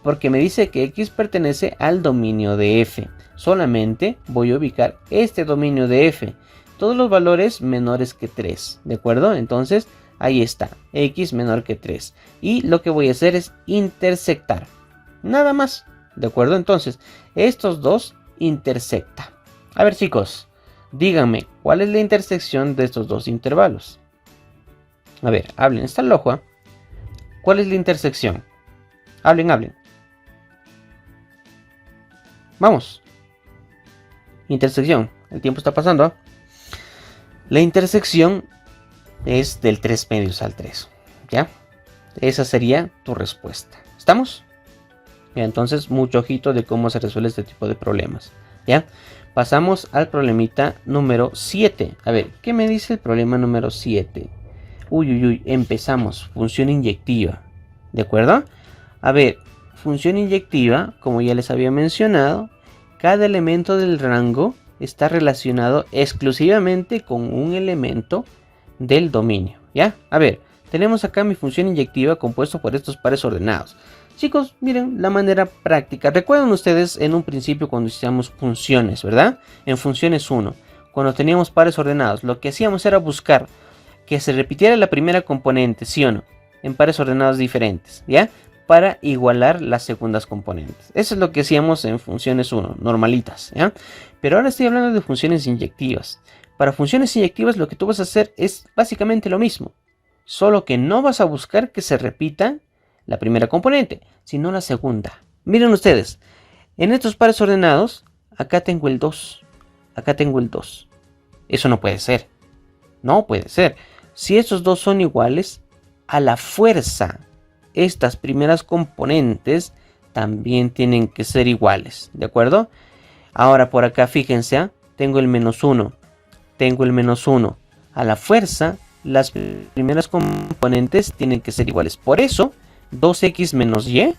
Speaker 1: porque me dice que x pertenece al dominio de f. Solamente voy a ubicar este dominio de f, todos los valores menores que 3, ¿de acuerdo? Entonces ahí está, x menor que 3. Y lo que voy a hacer es intersectar. Nada más, ¿de acuerdo? Entonces, estos dos intersectan. A ver, chicos, díganme, ¿cuál es la intersección de estos dos intervalos? A ver, hablen, está el ojo. ¿Cuál es la intersección? Hablen, hablen. Vamos. Intersección. El tiempo está pasando. La intersección es del 3 medios al 3, ¿ya? Esa sería tu respuesta. ¿Estamos? Ya, entonces, mucho ojito de cómo se resuelve este tipo de problemas, ¿ya? Pasamos al problemita número 7. A ver, ¿qué me dice el problema número 7? Uy, empezamos. Función inyectiva, ¿de acuerdo? A ver, función inyectiva, como ya les había mencionado, cada elemento del rango está relacionado exclusivamente con un elemento del dominio, ¿ya? A ver, tenemos acá mi función inyectiva compuesto por estos pares ordenados. Chicos, miren la manera práctica. Recuerdan ustedes en un principio cuando hacíamos funciones, ¿verdad? En funciones 1, cuando teníamos pares ordenados, lo que hacíamos era buscar que se repitiera la primera componente, ¿sí o no? En pares ordenados diferentes, ¿ya? Para igualar las segundas componentes. Eso es lo que hacíamos en funciones 1, normalitas, ¿ya? Pero ahora estoy hablando de funciones inyectivas. Para funciones inyectivas lo que tú vas a hacer es básicamente lo mismo, solo que no vas a buscar que se repita la primera componente, sino la segunda. Miren ustedes, en estos pares ordenados, acá tengo el 2, acá tengo el 2. Eso no puede ser, no puede ser. Si estos dos son iguales, a la fuerza, estas primeras componentes también tienen que ser iguales, ¿de acuerdo? Ahora por acá, fíjense, tengo el menos 1, tengo el menos 1. A la fuerza, las primeras componentes tienen que ser iguales. Por eso, 2x menos y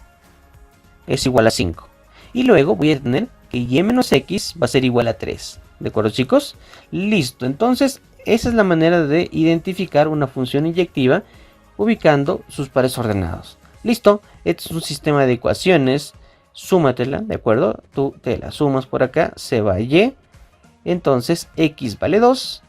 Speaker 1: es igual a 5. Y luego voy a tener que y menos x va a ser igual a 3. ¿De acuerdo, chicos? Listo. Entonces, esa es la manera de identificar una función inyectiva ubicando sus pares ordenados. Listo, este es un sistema de ecuaciones, súmatela, ¿de acuerdo? Tú te la sumas por acá, se va y, entonces x vale 2,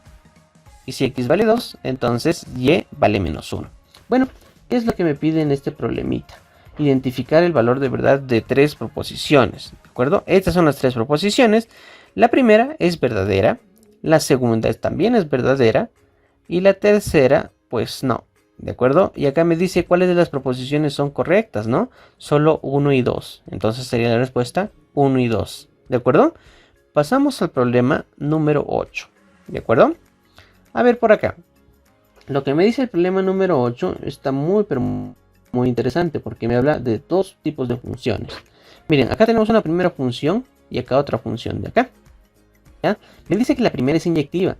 Speaker 1: y si x vale 2, entonces y vale menos 1. Bueno, ¿qué es lo que me pide en este problemita? Identificar el valor de verdad de 3 proposiciones, ¿de acuerdo? Estas son las 3 proposiciones. La primera es verdadera, la segunda también es verdadera, y la tercera, pues no, ¿de acuerdo? Y acá me dice cuáles de las proposiciones son correctas, ¿no? Solo 1 y 2, entonces sería la respuesta 1 y 2, ¿de acuerdo? Pasamos al problema número 8, ¿de acuerdo? A ver por acá. Lo que me dice el problema número 8 está muy interesante porque me habla de dos tipos de funciones. Miren, acá tenemos una primera función y acá otra función de acá. ¿Ya? Me dice que la primera es inyectiva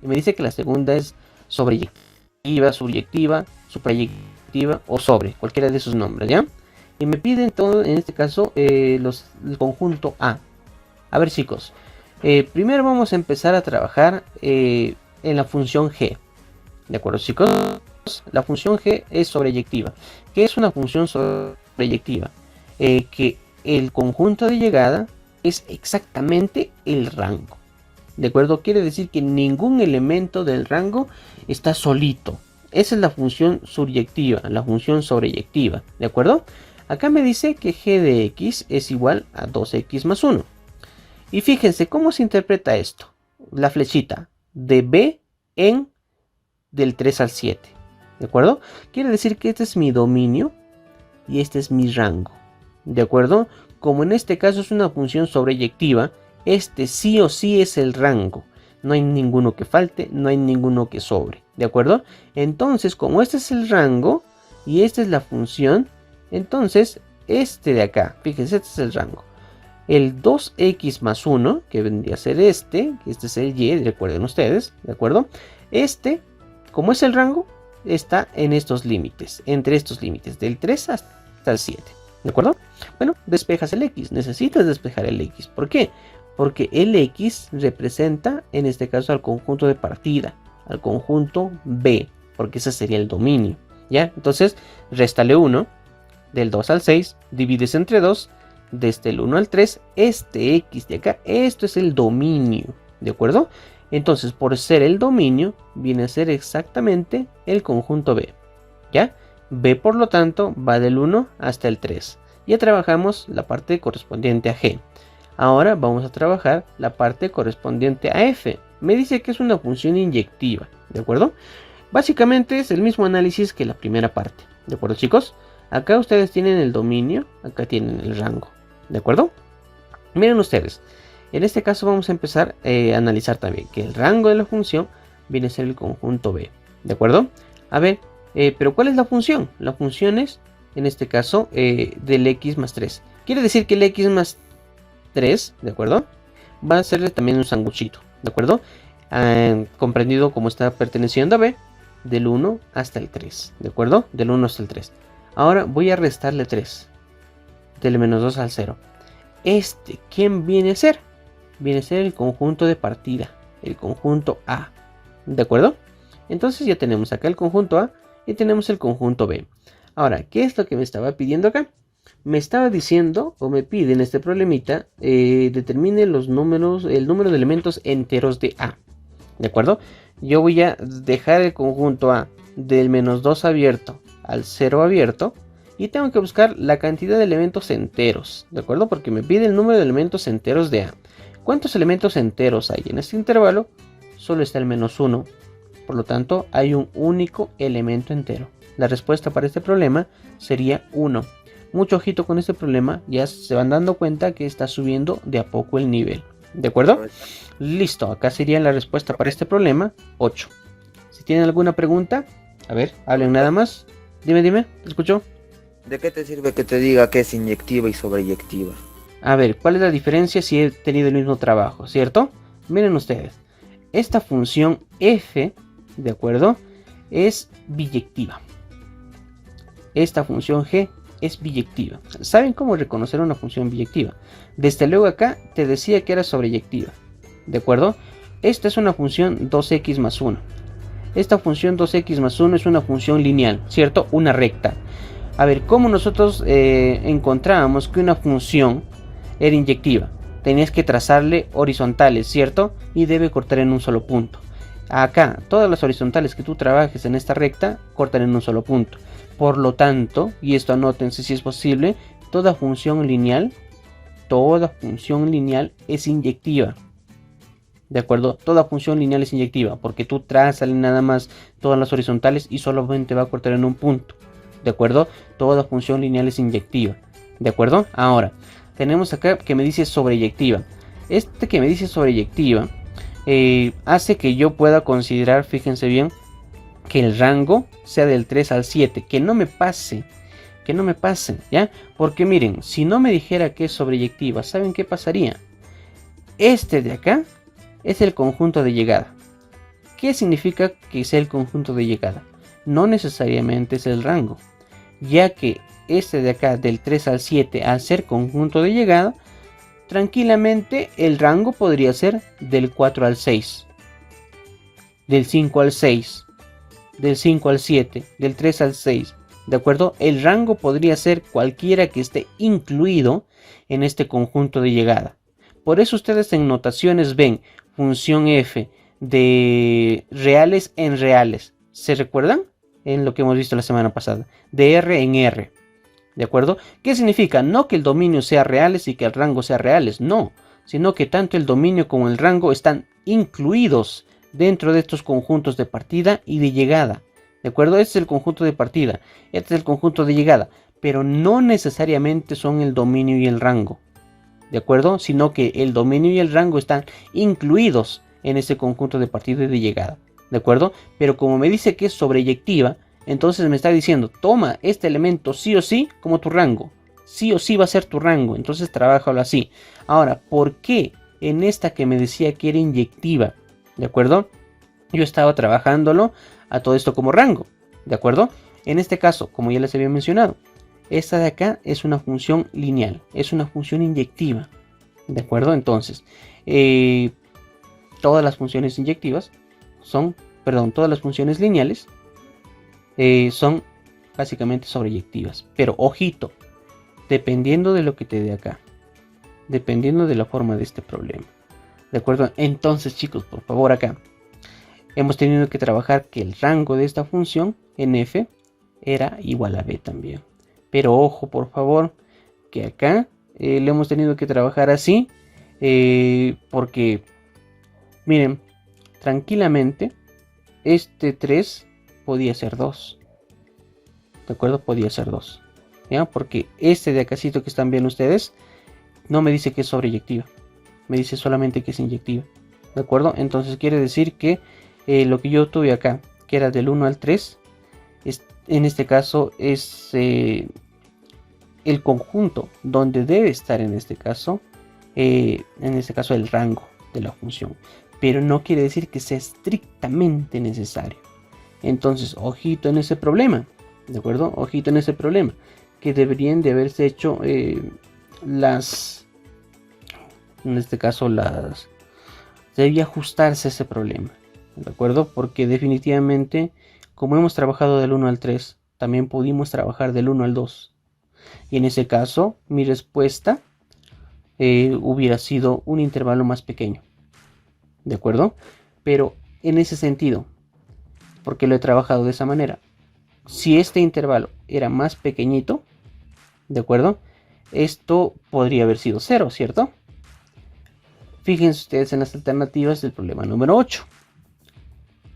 Speaker 1: y me dice que la segunda es sobreyectiva, subyectiva, suprayectiva o sobre, cualquiera de sus nombres, ¿ya? Y me piden todo, en este caso, el conjunto A. A ver, chicos, primero vamos a empezar a trabajar en la función G. ¿De acuerdo, chicos? La función G es sobreyectiva. ¿Qué es una función sobreyectiva? Que el conjunto de llegada es exactamente el rango. ¿De acuerdo? Quiere decir que ningún elemento del rango está solito. Esa es la función subyectiva, la función sobreyectiva. ¿De acuerdo? Acá me dice que g de x es igual a 2x más 1. Y fíjense cómo se interpreta esto. La flechita de b en del 3 al 7. ¿De acuerdo? Quiere decir que este es mi dominio y este es mi rango. ¿De acuerdo? Como en este caso es una función sobreyectiva, este sí o sí es el rango. No hay ninguno que falte, no hay ninguno que sobre. ¿De acuerdo? Entonces, como este es el rango y esta es la función, entonces este de acá, fíjense, este es el rango. El 2x más 1, que vendría a ser este, que este es el y, recuerden ustedes, ¿de acuerdo? Este, como es el rango, está en estos límites, entre estos límites, del 3 hasta el 7, ¿de acuerdo? Bueno, despejas el x, necesitas despejar el x, ¿por qué? Porque el x representa, en este caso, al conjunto de partida, al conjunto B, porque ese sería el dominio, ¿ya? Entonces, réstale 1, del 2 al 6, divides entre 2, desde el 1 al 3, este x de acá, esto es el dominio, ¿de acuerdo? Entonces, por ser el dominio, viene a ser exactamente el conjunto B, ¿ya? B, por lo tanto, va del 1 hasta el 3. Ya trabajamos la parte correspondiente a G. Ahora vamos a trabajar la parte correspondiente a F. Me dice que es una función inyectiva, ¿de acuerdo? Básicamente es el mismo análisis que la primera parte, ¿de acuerdo, chicos? Acá ustedes tienen el dominio, acá tienen el rango, ¿de acuerdo? Miren ustedes. En este caso vamos a empezar a analizar también que el rango de la función viene a ser el conjunto B, ¿de acuerdo? A ver, pero ¿cuál es la función? La función es, en este caso, del x más 3. Quiere decir que el x más 3, ¿de acuerdo? Va a ser también un sanguchito, ¿de acuerdo? Comprendido como está perteneciendo a B, del 1 hasta el 3, ¿de acuerdo? Del 1 hasta el 3. Ahora voy a restarle 3, del menos 2 al 0. ¿Quién viene a ser? Viene a ser el conjunto de partida, el conjunto A, ¿de acuerdo? Entonces ya tenemos acá el conjunto A y tenemos el conjunto B. Ahora, ¿qué es lo que me estaba pidiendo acá? Me estaba diciendo, o me pide en este problemita, determine los números, el número de elementos enteros de A, ¿de acuerdo? Yo voy a dejar el conjunto A del menos 2 abierto al 0 abierto y tengo que buscar la cantidad de elementos enteros, ¿de acuerdo? Porque me pide el número de elementos enteros de A. ¿Cuántos elementos enteros hay en este intervalo? Solo está el menos 1, por lo tanto hay un único elemento entero. La respuesta para este problema sería 1. Mucho ojito con este problema, ya se van dando cuenta que está subiendo de a poco el nivel, ¿de acuerdo? Listo, acá sería la respuesta para este problema, 8. Si tienen alguna pregunta, a ver, hablen nada más. Dime, ¿te escucho?
Speaker 3: ¿De qué te sirve que te diga que es inyectiva y sobreyectiva?
Speaker 1: A ver, ¿cuál es la diferencia si he tenido el mismo trabajo, cierto? Miren ustedes, esta función f, ¿de acuerdo? Es biyectiva. Esta función g es biyectiva. ¿Saben cómo reconocer una función biyectiva? Desde luego acá te decía que era sobreyectiva, ¿de acuerdo? Esta es una función 2x más 1. esta función 2x más 1 es una función lineal, ¿cierto? Una recta. A ver, ¿cómo nosotros encontrábamos que una función era inyectiva? Tenías que trazarle horizontales, ¿cierto? Y debe cortar en un solo punto. Acá, todas las horizontales que tú trabajes en esta recta cortan en un solo punto. Por lo tanto, y esto anótense si es posible, toda función lineal es inyectiva. ¿De acuerdo? Toda función lineal es inyectiva, porque tú trazas nada más todas las horizontales y solamente va a cortar en un punto. ¿De acuerdo? Toda función lineal es inyectiva. ¿De acuerdo? Ahora, tenemos acá que me dice sobreyectiva. Este que me dice sobreyectiva hace que yo pueda considerar, fíjense bien, que el rango sea del 3 al 7. Que no me pase, ¿ya? Porque miren, si no me dijera que es sobreyectiva, ¿saben qué pasaría? Este de acá es el conjunto de llegada. ¿Qué significa que sea el conjunto de llegada? No necesariamente es el rango, ya que este de acá del 3 al 7, al ser conjunto de llegada, tranquilamente el rango podría ser del 4 al 6, del 5 al 6, del 5 al 7, del 3 al 6. ¿De acuerdo? El rango podría ser cualquiera que esté incluido en este conjunto de llegada. Por eso ustedes en notaciones ven función f de reales en reales. ¿Se recuerdan? En lo que hemos visto la semana pasada. De R en R. ¿De acuerdo? ¿Qué significa? No que el dominio sea reales y que el rango sea reales. No. Sino que tanto el dominio como el rango están incluidos dentro de estos conjuntos de partida y de llegada. ¿De acuerdo? Este es el conjunto de partida. Este es el conjunto de llegada. Pero no necesariamente son el dominio y el rango. ¿De acuerdo? Sino que el dominio y el rango están incluidos en ese conjunto de partida y de llegada. ¿De acuerdo? Pero como me dice que es sobreyectiva, entonces me está diciendo, toma este elemento sí o sí como tu rango. Sí o sí va a ser tu rango. Entonces trabájalo así. Ahora, ¿por qué en esta que me decía que era inyectiva? ¿De acuerdo? Yo estaba trabajándolo a todo esto como rango. ¿De acuerdo? En este caso, como ya les había mencionado, esta de acá es una función lineal. Es una función inyectiva. ¿De acuerdo? Entonces, todas las funciones inyectivas son, todas las funciones lineales son básicamente sobreyectivas. Pero ojito, dependiendo de lo que te dé acá. Dependiendo de la forma de este problema. ¿De acuerdo? Entonces, chicos, por favor, acá hemos tenido que trabajar que el rango de esta función en f era igual a b también. Pero ojo, por favor, que acá le hemos tenido que trabajar así. Porque, miren, tranquilamente, este 3 podía ser 2. ¿De acuerdo? Podía ser 2. ¿Ya? Porque este de acácito que están viendo ustedes, no me dice que es sobreyectiva. Me dice solamente que es inyectiva. ¿De acuerdo? Entonces quiere decir que lo que yo tuve acá, que era del 1 al 3, en este caso es el conjunto donde debe estar en este caso el rango de la función. Pero no quiere decir que sea estrictamente necesario. Entonces, ojito en ese problema. ¿De acuerdo? Ojito en ese problema. Que deberían de haberse hecho debía ajustarse ese problema. ¿De acuerdo? Porque definitivamente, como hemos trabajado del 1 al 3, también pudimos trabajar del 1 al 2. Y en ese caso, mi respuesta hubiera sido un intervalo más pequeño. ¿De acuerdo? Pero en ese sentido, porque lo he trabajado de esa manera, si este intervalo era más pequeñito, ¿de acuerdo? Esto podría haber sido 0, ¿cierto? Fíjense ustedes en las alternativas del problema número 8.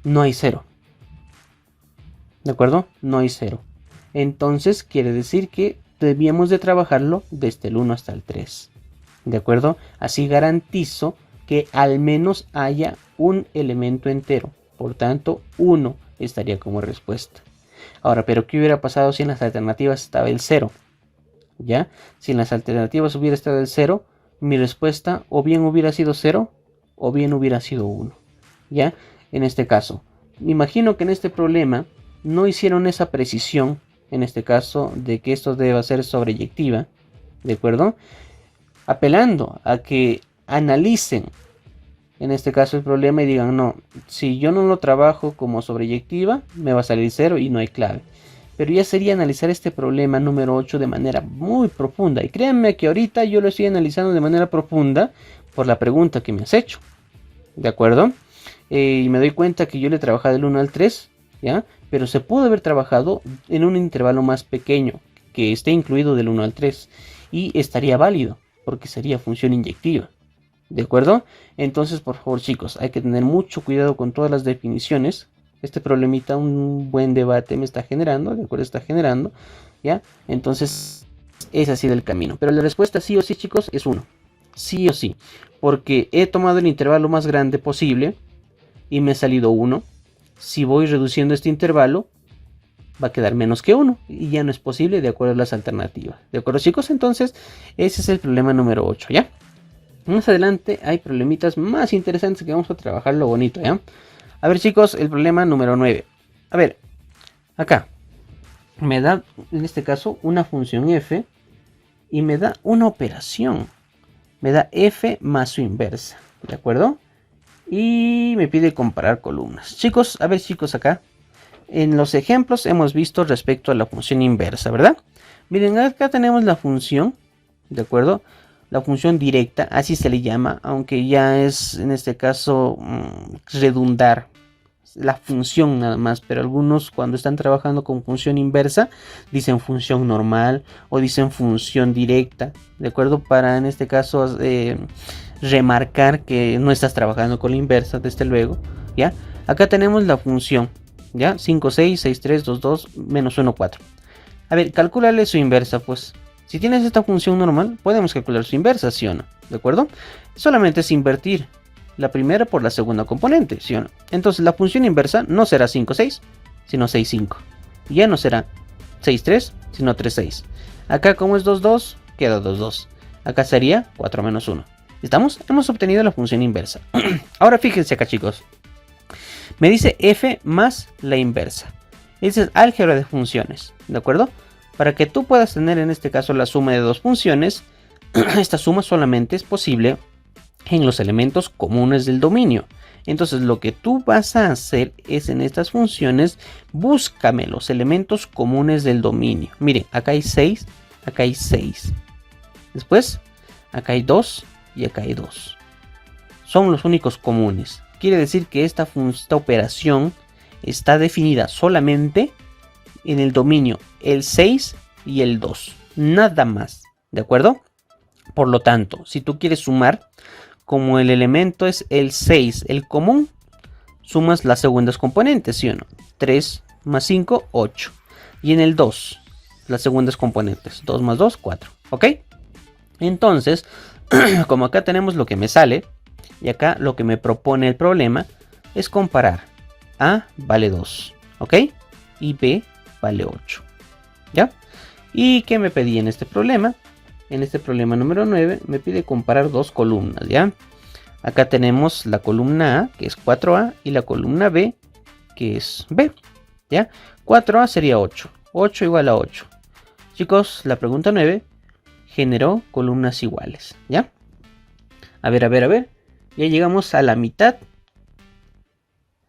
Speaker 1: No hay 0. ¿De acuerdo? No hay 0. Entonces quiere decir que debíamos de trabajarlo desde el 1 hasta el 3. ¿De acuerdo? Así garantizo que al menos haya un elemento entero. Por tanto, 1 estaría como respuesta. Ahora, ¿pero qué hubiera pasado si en las alternativas estaba el 0? ¿Ya? Si en las alternativas hubiera estado el 0, mi respuesta o bien hubiera sido 0 o bien hubiera sido 1. ¿Ya? En este caso, me imagino que en este problema no hicieron esa precisión, en este caso, de que esto deba ser sobreyectiva, ¿de acuerdo? Apelando a que analicen en este caso el problema y digan, no, si yo no lo trabajo como sobreyectiva, me va a salir 0 y no hay clave. Pero ya sería analizar este problema número 8 de manera muy profunda. Y créanme que ahorita yo lo estoy analizando de manera profunda por la pregunta que me has hecho. ¿De acuerdo? Y me doy cuenta que yo le he trabajado del 1 al 3, ¿ya? Pero se pudo haber trabajado en un intervalo más pequeño, que esté incluido del 1 al 3. Y estaría válido, porque sería función inyectiva. ¿De acuerdo? Entonces, por favor, chicos, hay que tener mucho cuidado con todas las definiciones. Este problemita, un buen debate me está generando, ¿de acuerdo? Está generando, ¿ya? Entonces, ese ha sido el camino. Pero la respuesta sí o sí, chicos, es 1. Sí o sí. Porque he tomado el intervalo más grande posible y me ha salido 1. Si voy reduciendo este intervalo, va a quedar menos que 1. Y ya no es posible de acuerdo a las alternativas. ¿De acuerdo, chicos? Entonces, ese es el problema número 8, ¿ya? Más adelante hay problemitas más interesantes que vamos a trabajar lo bonito, ¿ya? A ver, chicos, el problema número 9. A ver, acá me da, en este caso, una función f y me da una operación. Me da f más su inversa, ¿de acuerdo? Y me pide comparar columnas. Chicos, a ver, chicos, acá en los ejemplos hemos visto respecto a la función inversa, ¿verdad? Miren, acá tenemos la función, ¿de acuerdo? La función directa, así se le llama, aunque ya es en este caso redundar la función nada más, pero algunos cuando están trabajando con función inversa dicen función normal o dicen función directa, ¿de acuerdo? Para en este caso remarcar que no estás trabajando con la inversa, desde luego, ¿ya? Acá tenemos la función, ¿ya? 5, 6, 6, 3, 2, 2, menos 1, 4. A ver, calcúlale su inversa, pues. Si tienes esta función normal, podemos calcular su inversa, ¿sí o no? ¿De acuerdo? Solamente es invertir la primera por la segunda componente, ¿sí o no? Entonces la función inversa no será 5, 6, sino 6, 5. Ya no será 6, 3, sino 3, 6. Acá como es 2, 2, queda 2, 2. Acá sería 4 menos 1. ¿Estamos? Hemos obtenido la función inversa. Ahora fíjense acá, chicos. Me dice f más la inversa. Esa es álgebra de funciones, ¿de acuerdo? Para que tú puedas tener en este caso la suma de dos funciones, esta suma solamente es posible en los elementos comunes del dominio. Entonces lo que tú vas a hacer es en estas funciones, búscame los elementos comunes del dominio. Miren, acá hay 6, acá hay 6. Después, acá hay 2 y acá hay 2. Son los únicos comunes. Quiere decir que esta operación está definida solamente en el dominio el 6 y el 2, nada más, ¿de acuerdo? Por lo tanto, si tú quieres sumar, como el elemento es el 6, el común, sumas las segundas componentes, ¿sí o no? 3 más 5, 8. Y en el 2, las segundas componentes, 2 más 2, 4, ¿ok? Entonces, como acá tenemos lo que me sale, y acá lo que me propone el problema, es comparar A vale 2, ¿ok? Y B vale 8, ¿ya? ¿Y qué me pedí en este problema? En este problema número 9 me pide comparar dos columnas, ¿ya? Acá tenemos la columna A, que es 4A, y la columna B, que es B, ¿ya? 4A sería 8, 8 igual a 8. Chicos, la pregunta 9 generó columnas iguales, ¿ya? A ver, ya llegamos a la mitad.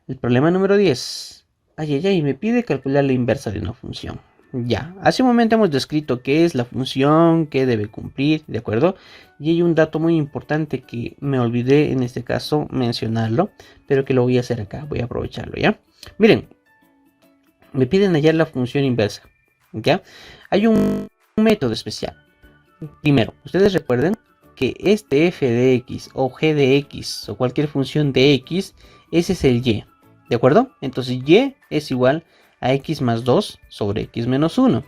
Speaker 1: El problema número 10. Ay, me pide calcular la inversa de una función. Ya, hace un momento hemos descrito qué es la función, qué debe cumplir, ¿de acuerdo? Y hay un dato muy importante que me olvidé en este caso mencionarlo, pero que lo voy a hacer acá, voy a aprovecharlo, ¿ya? Miren, me piden hallar la función inversa, ¿ya? Hay un método especial. Primero, ustedes recuerden que este f de x o g de x o cualquier función de x, ese es el y, ¿de acuerdo? Entonces y es igual a x más 2 sobre x menos 1.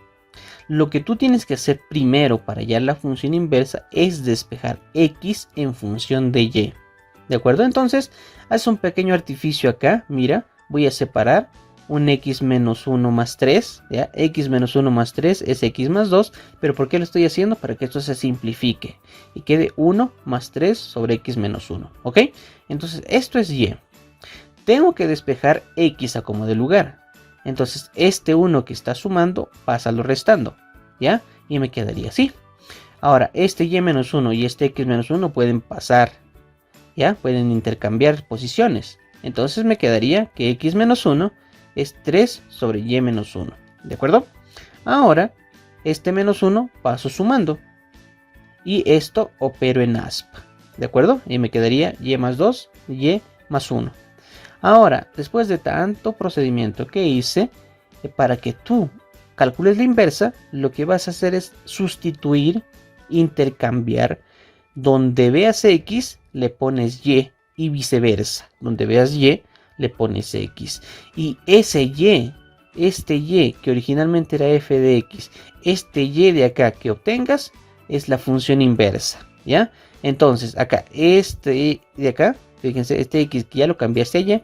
Speaker 1: Lo que tú tienes que hacer primero para hallar la función inversa es despejar x en función de y, ¿de acuerdo? Entonces, haz un pequeño artificio acá, mira, voy a separar un x menos 1 más 3, ¿ya? X menos 1 más 3 es x más 2, pero ¿por qué lo estoy haciendo? Para que esto se simplifique y quede 1 más 3 sobre x menos 1, ¿ok? Entonces, esto es y. Tengo que despejar x a como de lugar. Entonces, este 1 que está sumando, pásalo restando, ¿ya? Y me quedaría así. Ahora, este y menos 1 y este x menos 1 pueden pasar. ¿ya? Pueden intercambiar posiciones. Entonces me quedaría que x menos 1 es 3 sobre y menos 1. ¿De acuerdo? Ahora, este menos 1 paso sumando. Y esto opero en asp. ¿De acuerdo? Y me quedaría y más 2, y más 1. Ahora, después de tanto procedimiento que hice, para que tú calcules la inversa, lo que vas a hacer es sustituir, intercambiar. Donde veas x, le pones y viceversa. Donde veas y, le pones x. Y ese y, este y que originalmente era f de x, este y de acá que obtengas, es la función inversa, ¿ya? Entonces, acá, este de acá, fíjense, este x que ya lo cambiaste a y,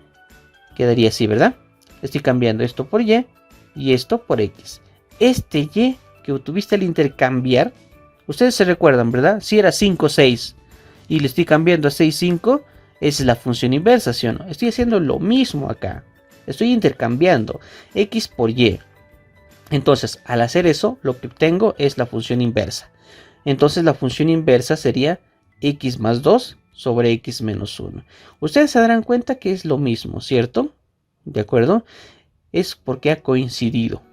Speaker 1: quedaría así, ¿verdad? Estoy cambiando esto por y esto por x. Este y que tuviste al intercambiar, ustedes se recuerdan, ¿verdad? Si era 5, 6 y le estoy cambiando a 6, 5, esa es la función inversa, ¿sí o no? Estoy haciendo lo mismo acá. Estoy intercambiando x por y. Entonces, al hacer eso, lo que obtengo es la función inversa. Entonces, la función inversa sería x más 2 sobre x menos 1. Ustedes se darán cuenta que es lo mismo, ¿cierto? ¿De acuerdo? Es porque ha coincidido.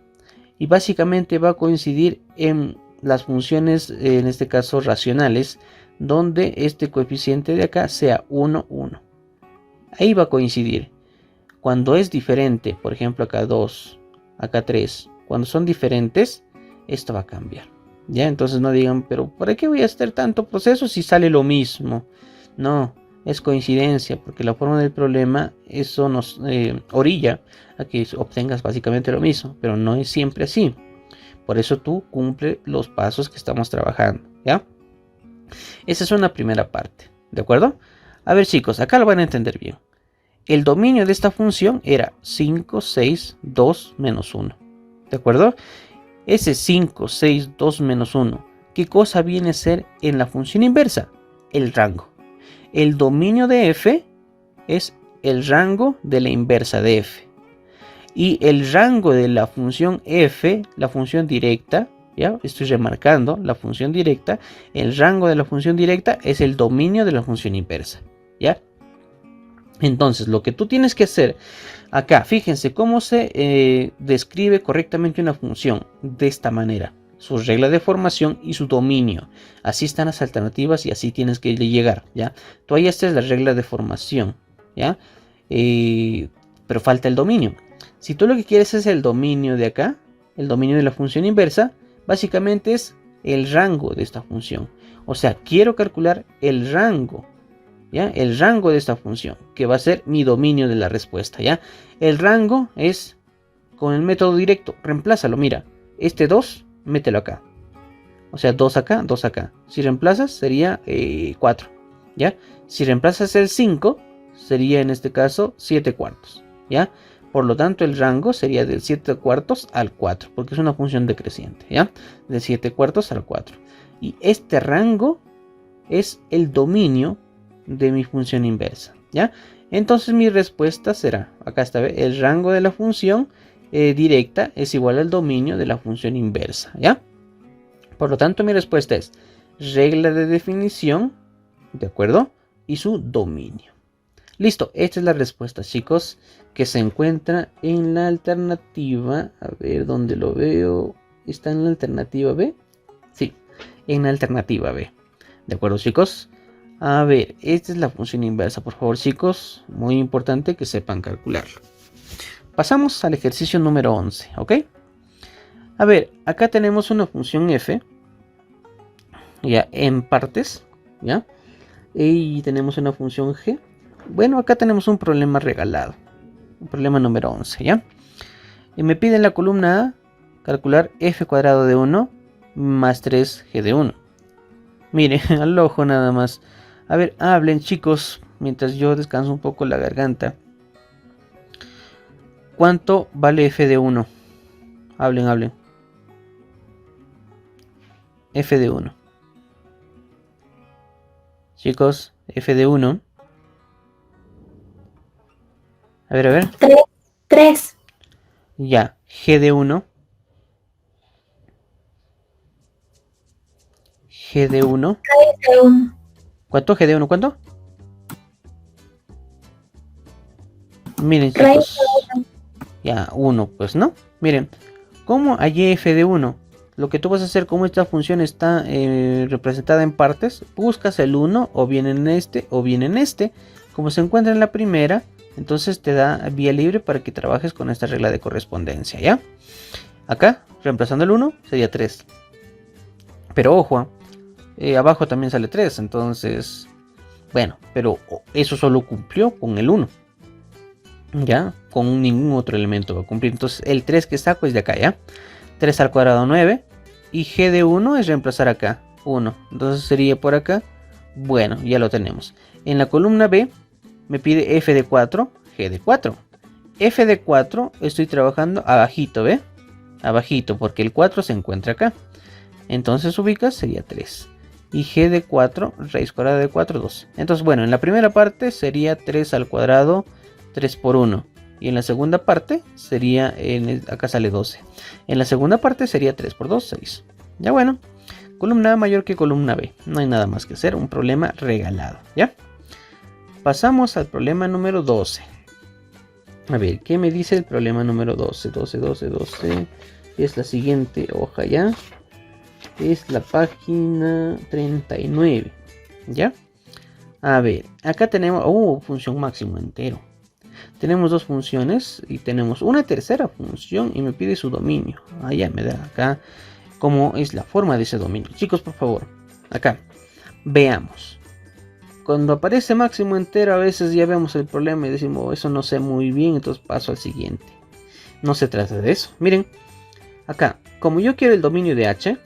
Speaker 1: Y básicamente va a coincidir en las funciones, en este caso racionales, donde este coeficiente de acá sea 1, 1. Ahí va a coincidir. Cuando es diferente, por ejemplo acá 2, acá 3, cuando son diferentes, esto va a cambiar. ¿Ya? Entonces no digan, pero ¿para qué voy a hacer tanto proceso si sale lo mismo? No, es coincidencia, porque la forma del problema, eso nos orilla a que obtengas básicamente lo mismo, pero no es siempre así. Por eso tú cumple los pasos que estamos trabajando, ¿ya? Esa es una primera parte, ¿de acuerdo? A ver chicos, acá lo van a entender bien. El dominio de esta función era 5, 6, 2, menos 1, ¿de acuerdo? Ese 5, 6, 2, menos 1, ¿qué cosa viene a ser en la función inversa? El rango. El dominio de f es el rango de la inversa de f. Y el rango de la función f, la función directa, ¿ya? Estoy remarcando la función directa. El rango de la función directa es el dominio de la función inversa, ¿ya? Entonces, lo que tú tienes que hacer acá, fíjense cómo se describe correctamente una función de esta manera. Su regla de formación y su dominio. Así están las alternativas y así tienes que llegar, ¿ya? Tú ahí esta es la regla de formación, ¿ya? Pero falta el dominio. Si tú lo que quieres es el dominio de acá, el dominio de la función inversa, básicamente es el rango de esta función. O sea, quiero calcular el rango, ¿ya? El rango de esta función, que va a ser mi dominio de la respuesta, ¿ya? El rango es con el método directo, reemplázalo, mira, este 2, mételo acá. O sea, 2 acá, 2 acá. Si reemplazas, sería 4, ¿ya? Si reemplazas el 5, sería en este caso 7 cuartos, ¿ya? Por lo tanto, el rango sería del 7 cuartos al 4, porque es una función decreciente, ¿ya? De 7 cuartos al 4. Y este rango es el dominio de mi función inversa, ¿ya? Entonces mi respuesta será, acá está, el rango de la función directa es igual al dominio de la función inversa, ¿ya? Por lo tanto, mi respuesta es regla de definición, ¿de acuerdo? Y su dominio. Listo, esta es la respuesta, chicos, que se encuentra en la alternativa. A ver, ¿dónde lo veo? ¿Está en la alternativa B? Sí, en la alternativa B. ¿De acuerdo, chicos? A ver, esta es la función inversa, por favor, chicos. Muy importante que sepan calcularlo. Pasamos al ejercicio número 11, ¿ok? A ver, acá tenemos una función f, ya, en partes, ¿ya? Y tenemos una función g. Bueno, acá tenemos un problema regalado. Un problema número 11, ¿ya? Y me piden la columna A calcular f cuadrado de 1 más 3g de 1. Mire, al ojo nada más. A ver, hablen chicos, mientras yo descanso un poco la garganta. ¿Cuánto vale f de 1? Hablen, hablen. F de 1. Chicos, f de 1. A ver, a ver.
Speaker 2: 3.
Speaker 1: Ya, g de 1. G de 1.
Speaker 2: De 1.
Speaker 1: ¿Cuánto? G de 1, ¿cuánto? Miren, chicos. Ya, 1, pues, ¿no? Miren, como hay f de 1, lo que tú vas a hacer, como esta función está representada en partes, buscas el 1 o bien en este o bien en este. Como se encuentra en la primera, entonces te da vía libre para que trabajes con esta regla de correspondencia, ¿ya? Acá, reemplazando el 1, sería 3. Pero ojo, abajo también sale 3, entonces... Bueno, pero eso solo cumplió con el 1. Ya, con ningún otro elemento va a cumplir. Entonces el 3 que saco es de acá, ¿ya? 3 al cuadrado 9. Y g de 1 es reemplazar acá, 1. Entonces sería por acá. Bueno, ya lo tenemos. En la columna B me pide f de 4, g de 4. F de 4 estoy trabajando abajito, ¿ve? Abajito, porque el 4 se encuentra acá. Entonces ubicas, sería 3. Y g de 4, raíz cuadrada de 4, 2. Entonces, bueno, en la primera parte sería 3 al cuadrado, 3 por 1. Y en la segunda parte sería, acá sale 12. En la segunda parte sería 3 por 2, 6. Ya bueno, columna A mayor que columna B. No hay nada más que hacer, un problema regalado, ¿ya? Pasamos al problema número 12. A ver, ¿qué me dice el problema número 12? 12. Es la siguiente hoja, ¿ya? Es la página 39, ¿ya? A ver, acá tenemos, función máximo entero. Tenemos dos funciones y tenemos una tercera función y me pide su dominio. Ya me da acá cómo es la forma de ese dominio. Chicos, por favor, acá, veamos. Cuando aparece máximo entero, a veces ya vemos el problema y decimos, eso no sé muy bien, entonces paso al siguiente. No se trata de eso. Miren, acá, como yo quiero el dominio de h,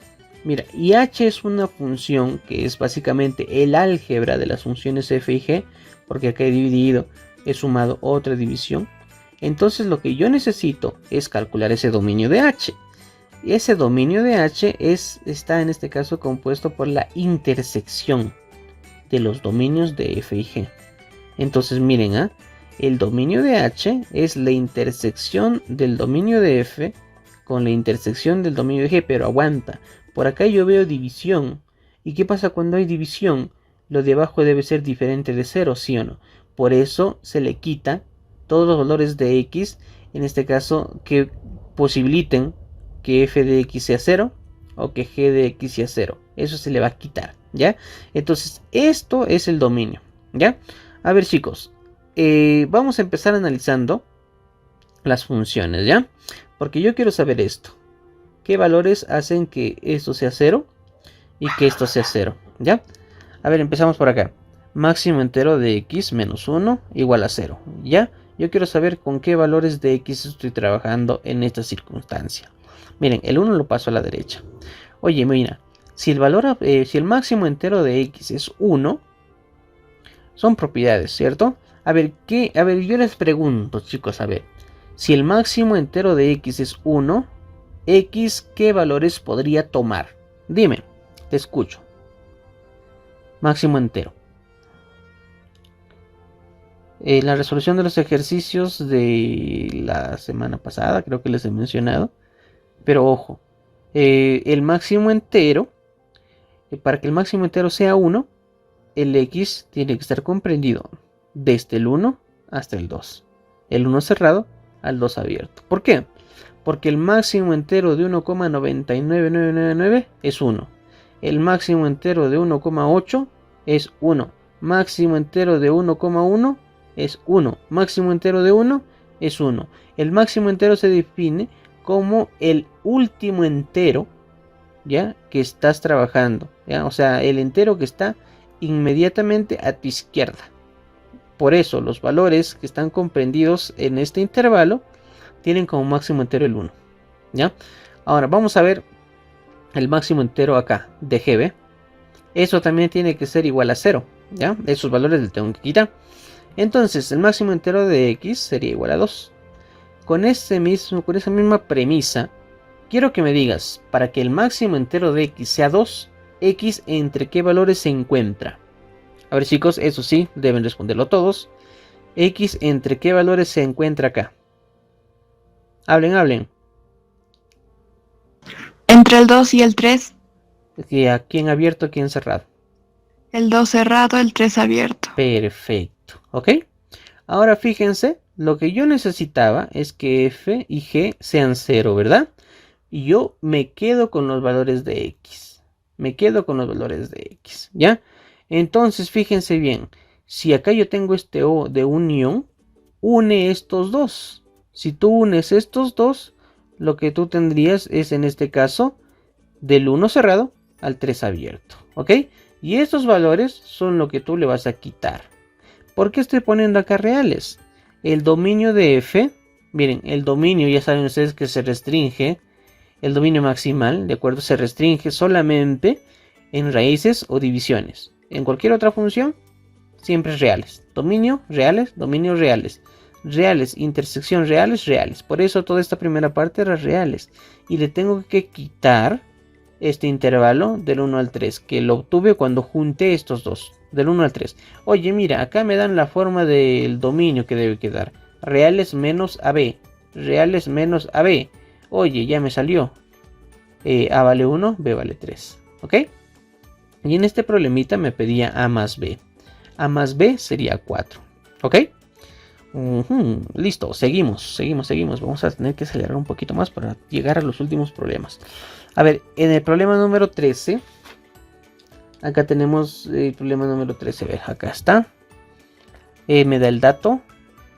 Speaker 1: mira, y h es una función que es básicamente el álgebra de las funciones f y g, porque acá he dividido, he sumado otra división. Entonces lo que yo necesito es calcular ese dominio de h. Y ese dominio de h está en este caso compuesto por la intersección de los dominios de f y g. Entonces miren, el dominio de h es la intersección del dominio de f con la intersección del dominio de g, pero aguanta. Por acá yo veo división. ¿Y qué pasa cuando hay división? Lo de abajo debe ser diferente de 0, ¿sí o no? Por eso se le quita todos los valores de x, en este caso, que posibiliten que f de x sea 0 o que g de x sea 0. Eso se le va a quitar, ¿ya? Entonces, esto es el dominio, ¿ya? A ver, chicos, vamos a empezar analizando las funciones, ¿ya? Porque yo quiero saber esto. ¿Qué valores hacen que esto sea 0 y que esto sea 0? ¿Ya? A ver, empezamos por acá. Máximo entero de x menos 1 igual a 0. ¿Ya? Yo quiero saber con qué valores de x estoy trabajando en esta circunstancia. Miren, el 1 lo paso a la derecha. Oye, mira, si el máximo entero de x es 1, son propiedades, ¿cierto? A ver, yo les pregunto, chicos, a ver. Si el máximo entero de x es 1... x, ¿qué valores podría tomar? Dime, te escucho. Máximo entero. La resolución de los ejercicios de la semana pasada, creo que les he mencionado. Pero ojo, el máximo entero, para que el máximo entero sea 1, el x tiene que estar comprendido desde el 1 hasta el 2. El 1 cerrado al 2 abierto. ¿Por qué? Porque el máximo entero de 1,99999 es 1. El máximo entero de 1,8 es 1. Máximo entero de 1,1 es 1. Máximo entero de 1 es 1. El máximo entero se define como el último entero, ¿ya? Que estás trabajando, ¿ya? O sea, el entero que está inmediatamente a tu izquierda. Por eso los valores que están comprendidos en este intervalo tienen como máximo entero el 1, ¿ya? Ahora vamos a ver el máximo entero acá de GB. Eso también tiene que ser igual a 0, ¿ya? Esos valores les tengo que quitar. Entonces el máximo entero de x sería igual a 2. Con esa misma premisa, quiero que me digas, para que el máximo entero de x sea 2, x entre qué valores se encuentra. A ver, chicos, eso sí, deben responderlo todos. X entre qué valores se encuentra acá. Hablen.
Speaker 2: Entre el 2 y el 3.
Speaker 1: ¿Aquí en abierto, aquí en cerrado?
Speaker 2: El 2 cerrado, el 3 abierto.
Speaker 1: Perfecto, ¿ok? Ahora fíjense lo que yo necesitaba es que f y g sean 0, ¿verdad? Y yo me quedo con los valores de x. Me quedo con los valores de x, ¿ya? Entonces, fíjense bien. Si acá yo tengo este O de unión, une estos dos. Si tú unes estos dos, lo que tú tendrías es, en este caso, del 1 cerrado al 3 abierto, ¿ok? Y estos valores son lo que tú le vas a quitar. ¿Por qué estoy poniendo acá reales? El dominio de f, miren, el dominio ya saben ustedes que se restringe, el dominio maximal, ¿de acuerdo? Se restringe solamente en raíces o divisiones. En cualquier otra función, siempre es reales. Dominio, reales, dominios reales. Reales, intersección, reales, reales. Por eso toda esta primera parte era reales. Y le tengo que quitar este intervalo del 1 al 3, que lo obtuve cuando junté estos dos, del 1 al 3. Oye, mira, acá me dan la forma del dominio que debe quedar. Reales menos AB. Reales menos AB. Oye, ya me salió. A vale 1, B vale 3. ¿Ok? Y en este problemita me pedía A más B. A más B sería 4. ¿Ok? Listo, seguimos. Vamos a tener que acelerar un poquito más para llegar a los últimos problemas. A ver, en el problema número 13. Acá tenemos el problema número 13. A ver, acá está. Me da el dato.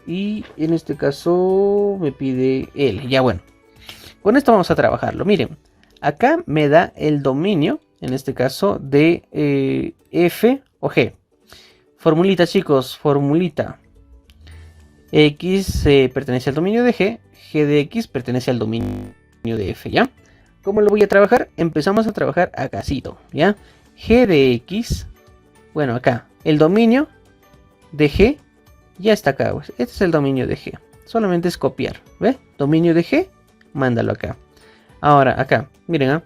Speaker 1: Y en este caso me pide L. Ya bueno. Con esto vamos a trabajarlo. Miren, acá me da el dominio, en este caso, de F o G. Formulita, chicos, formulita. X pertenece al dominio de G. G de X pertenece al dominio de F, ¿ya? ¿Cómo lo voy a trabajar? Empezamos a trabajar acácito, ¿ya? G de X, bueno, acá, el dominio de G ya está acá, pues. Este es el dominio de G. Solamente es copiar, ¿ve? Dominio de G, mándalo acá. Ahora, acá, miren, ¿eh?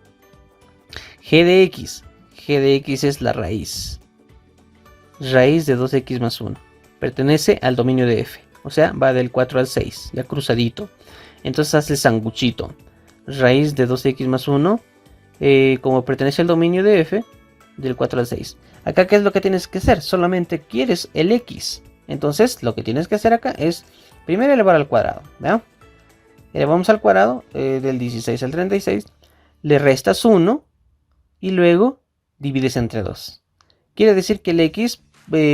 Speaker 1: G de X. G de X es la raíz. Raíz de 2x más 1. Pertenece al dominio de F. O sea, va del 4 al 6, ya cruzadito. Entonces hace el sanguchito. Raíz de 2x más 1, como pertenece al dominio de F, del 4 al 6. Acá, ¿qué es lo que tienes que hacer? Solamente quieres el X. Entonces, lo que tienes que hacer acá es, primero elevar al cuadrado, ¿verdad? Elevamos al cuadrado, del 16 al 36, le restas 1, y luego divides entre 2. Quiere decir que el X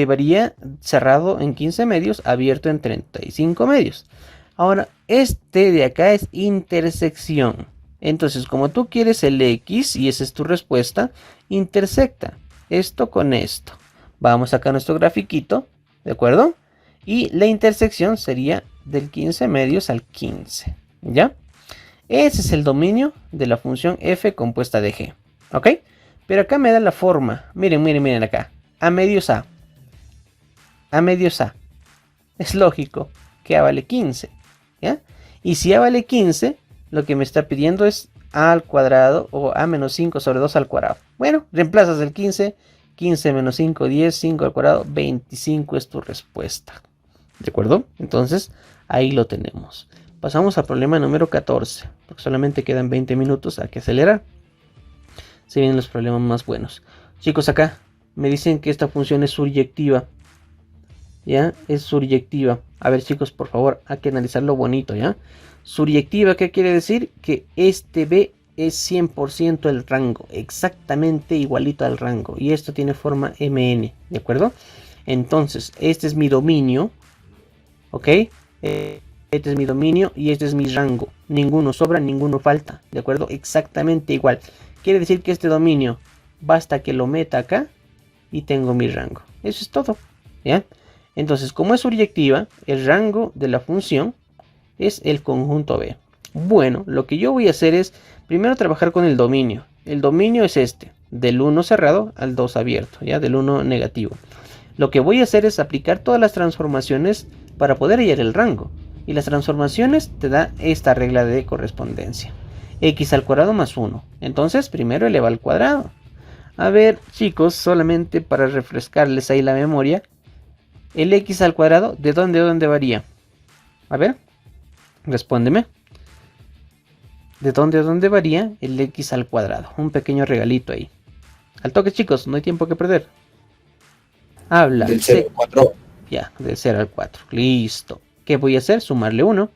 Speaker 1: varía cerrado en 15 medios, abierto en 35 medios. Ahora, este de acá es intersección. Entonces, como tú quieres el X, y esa es tu respuesta, intersecta esto con esto. Vamos acá a nuestro grafiquito, ¿de acuerdo? Y la intersección sería del 15 medios al 15, ¿ya? Ese es el dominio de la función f compuesta de g, ¿ok? Pero acá me da la forma. Miren, miren, miren acá. A medios A. A medios A. Es lógico que A vale 15, ¿ya? Y si A vale 15, lo que me está pidiendo es A al cuadrado o A menos 5 sobre 2 al cuadrado. Bueno, reemplazas el 15. 15 menos 5, 10, 5 al cuadrado, 25 es tu respuesta. ¿De acuerdo? Entonces, ahí lo tenemos. Pasamos al problema número 14, porque solamente quedan 20 minutos, hay que acelerar. Se vienen los problemas más buenos. Chicos, acá me dicen que esta función es suryectiva. ¿Ya? Es suryectiva. A ver, chicos, por favor, hay que analizarlo bonito, ¿ya? Suryectiva, ¿qué quiere decir? Que este B es 100% el rango, exactamente igualito al rango. Y esto tiene forma MN, ¿de acuerdo? Entonces, este es mi dominio, ¿ok? Este es mi dominio y este es mi rango. Ninguno sobra, ninguno falta, ¿de acuerdo? Exactamente igual. Quiere decir que este dominio, basta que lo meta acá y tengo mi rango. Eso es todo, ¿ya? Entonces, como es suryectiva, el rango de la función es el conjunto B. Bueno, lo que yo voy a hacer es primero trabajar con el dominio. El dominio es este, del 1 cerrado al 2 abierto, ¿ya? Del 1 negativo. Lo que voy a hacer es aplicar todas las transformaciones para poder hallar el rango. Y las transformaciones te da esta regla de correspondencia. X al cuadrado más 1. Entonces, primero eleva al cuadrado. A ver, chicos, solamente para refrescarles ahí la memoria. El X al cuadrado, ¿de dónde varía? A ver, respóndeme. ¿De dónde varía el X al cuadrado? Un pequeño regalito ahí. Al toque, chicos, no hay tiempo que perder. Habla.
Speaker 3: Del 0 al 4.
Speaker 1: Ya, del 0 al 4. Listo. ¿Qué voy a hacer? Sumarle 1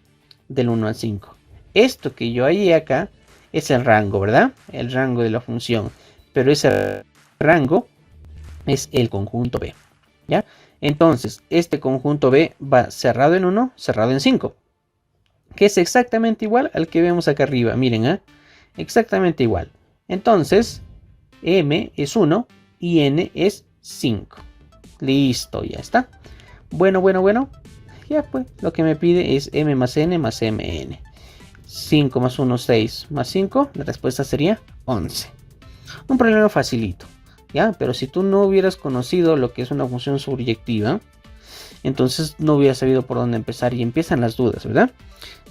Speaker 1: del 1 al 5. Esto que yo hallé acá es el rango, ¿verdad? El rango de la función. Pero ese rango es el conjunto B, ¿ya? Entonces, este conjunto B va cerrado en 1, cerrado en 5. Que es exactamente igual al que vemos acá arriba. Miren, ¿eh? Exactamente igual. Entonces, M es 1 y N es 5. Listo, ya está. Bueno. Ya pues, lo que me pide es M más N más MN. 5 más 1, 6 más 5. La respuesta sería 11. Un problema facilito, ¿ya? Pero si tú no hubieras conocido lo que es una función sobreyectiva, entonces no hubieras sabido por dónde empezar y empiezan las dudas, ¿verdad?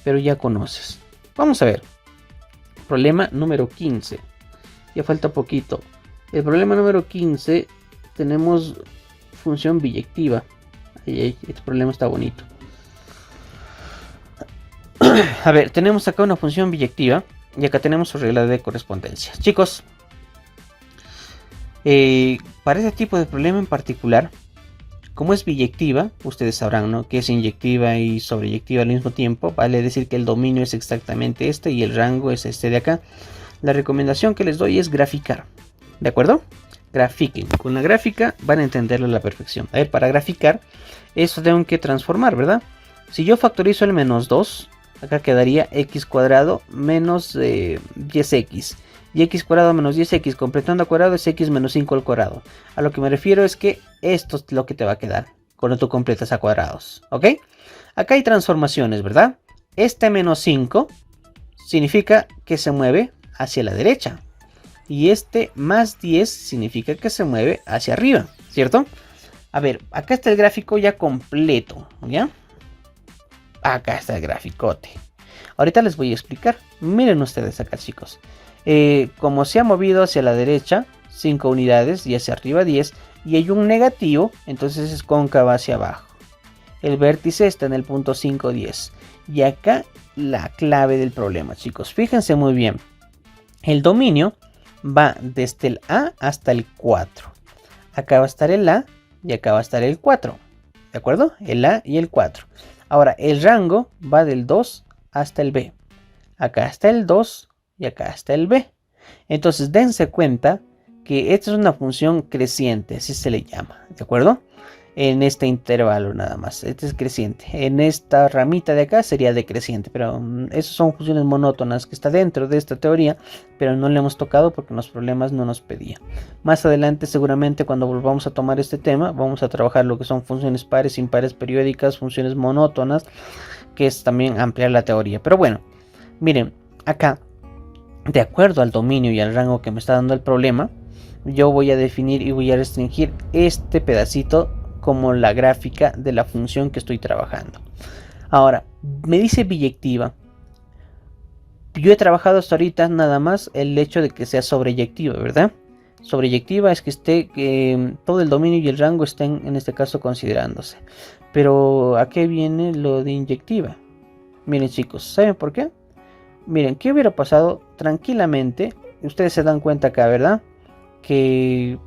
Speaker 1: Pero ya conoces. Vamos a ver. Problema número 15. Ya falta poquito. El problema número 15 tenemos función biyectiva. Este problema está bonito. A ver, tenemos acá una función biyectiva y acá tenemos su regla de correspondencia. Chicos, para este tipo de problema en particular, como es biyectiva, ustedes sabrán, ¿no?, que es inyectiva y sobreyectiva al mismo tiempo. Vale decir que el dominio es exactamente este y el rango es este de acá. La recomendación que les doy es graficar, ¿de acuerdo? Grafiquen. Con la gráfica van a entenderlo a la perfección. A ver, para graficar, esto tengo que transformar, ¿verdad? Si yo factorizo el menos 2, acá quedaría x cuadrado menos 10x. Y x cuadrado menos 10x completando a cuadrado es x menos 5 al cuadrado. A lo que me refiero es que esto es lo que te va a quedar cuando tú completas a cuadrados, ¿ok? Acá hay transformaciones, ¿verdad? Este menos 5 significa que se mueve hacia la derecha. Y este más 10 significa que se mueve hacia arriba, ¿cierto? A ver, acá está el gráfico ya completo, ¿ya? Acá está el graficote. Ahorita les voy a explicar. Miren ustedes acá, chicos. Como se ha movido hacia la derecha 5 unidades y hacia arriba 10, y hay un negativo, entonces es cóncava hacia abajo. El vértice está en el punto 5, 10. Y acá la clave del problema, chicos. Fíjense muy bien. El dominio va desde el A hasta el 4. Acá va a estar el A y acá va a estar el 4. ¿De acuerdo? El A y el 4. Ahora, el rango va del 2 hasta el B. Acá está el 2 y acá está el B. Entonces, dense cuenta que esta es una función creciente, así se le llama. ¿De acuerdo? En este intervalo nada más. Este es creciente. En esta ramita de acá sería decreciente. Pero esas son funciones monótonas que está dentro de esta teoría. Pero no le hemos tocado porque los problemas no nos pedían. Más adelante seguramente cuando volvamos a tomar este tema. Vamos a trabajar lo que son funciones pares, impares, periódicas, funciones monótonas. Que es también ampliar la teoría. Pero bueno, miren, acá, de acuerdo al dominio y al rango que me está dando el problema, yo voy a definir y voy a restringir este pedacito como la gráfica de la función que estoy trabajando. Ahora, me dice biyectiva. Yo he trabajado hasta ahorita nada más el hecho de que sea sobreyectiva, ¿verdad? Sobreyectiva es que esté todo el dominio y el rango estén en este caso considerándose. Pero ¿a qué viene lo de inyectiva? Miren, chicos, ¿saben por qué? Miren, ¿qué hubiera pasado tranquilamente? Ustedes se dan cuenta acá, ¿verdad? Que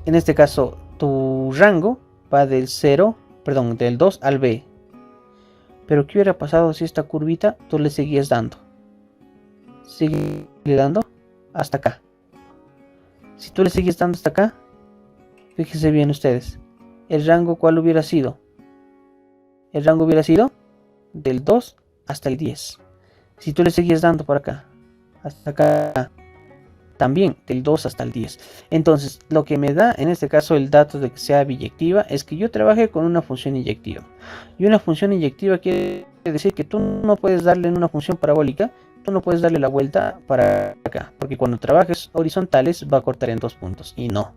Speaker 1: en este caso tu rango va del 2 al B. Pero ¿qué hubiera pasado si esta curvita tú le seguías dando? Sigue dando hasta acá. Si tú le sigues dando hasta acá, fíjense bien ustedes, ¿el rango cuál hubiera sido? El rango hubiera sido del 2 hasta el 10. Si tú le seguías dando por acá, hasta acá, también del 2 hasta el 10. Entonces, lo que me da en este caso el dato de que sea biyectiva es que yo trabaje con una función inyectiva. Y una función inyectiva quiere decir que tú no puedes darle en una función parabólica, tú no puedes darle la vuelta para acá, porque cuando trabajes horizontales va a cortar en 2 puntos. Y no,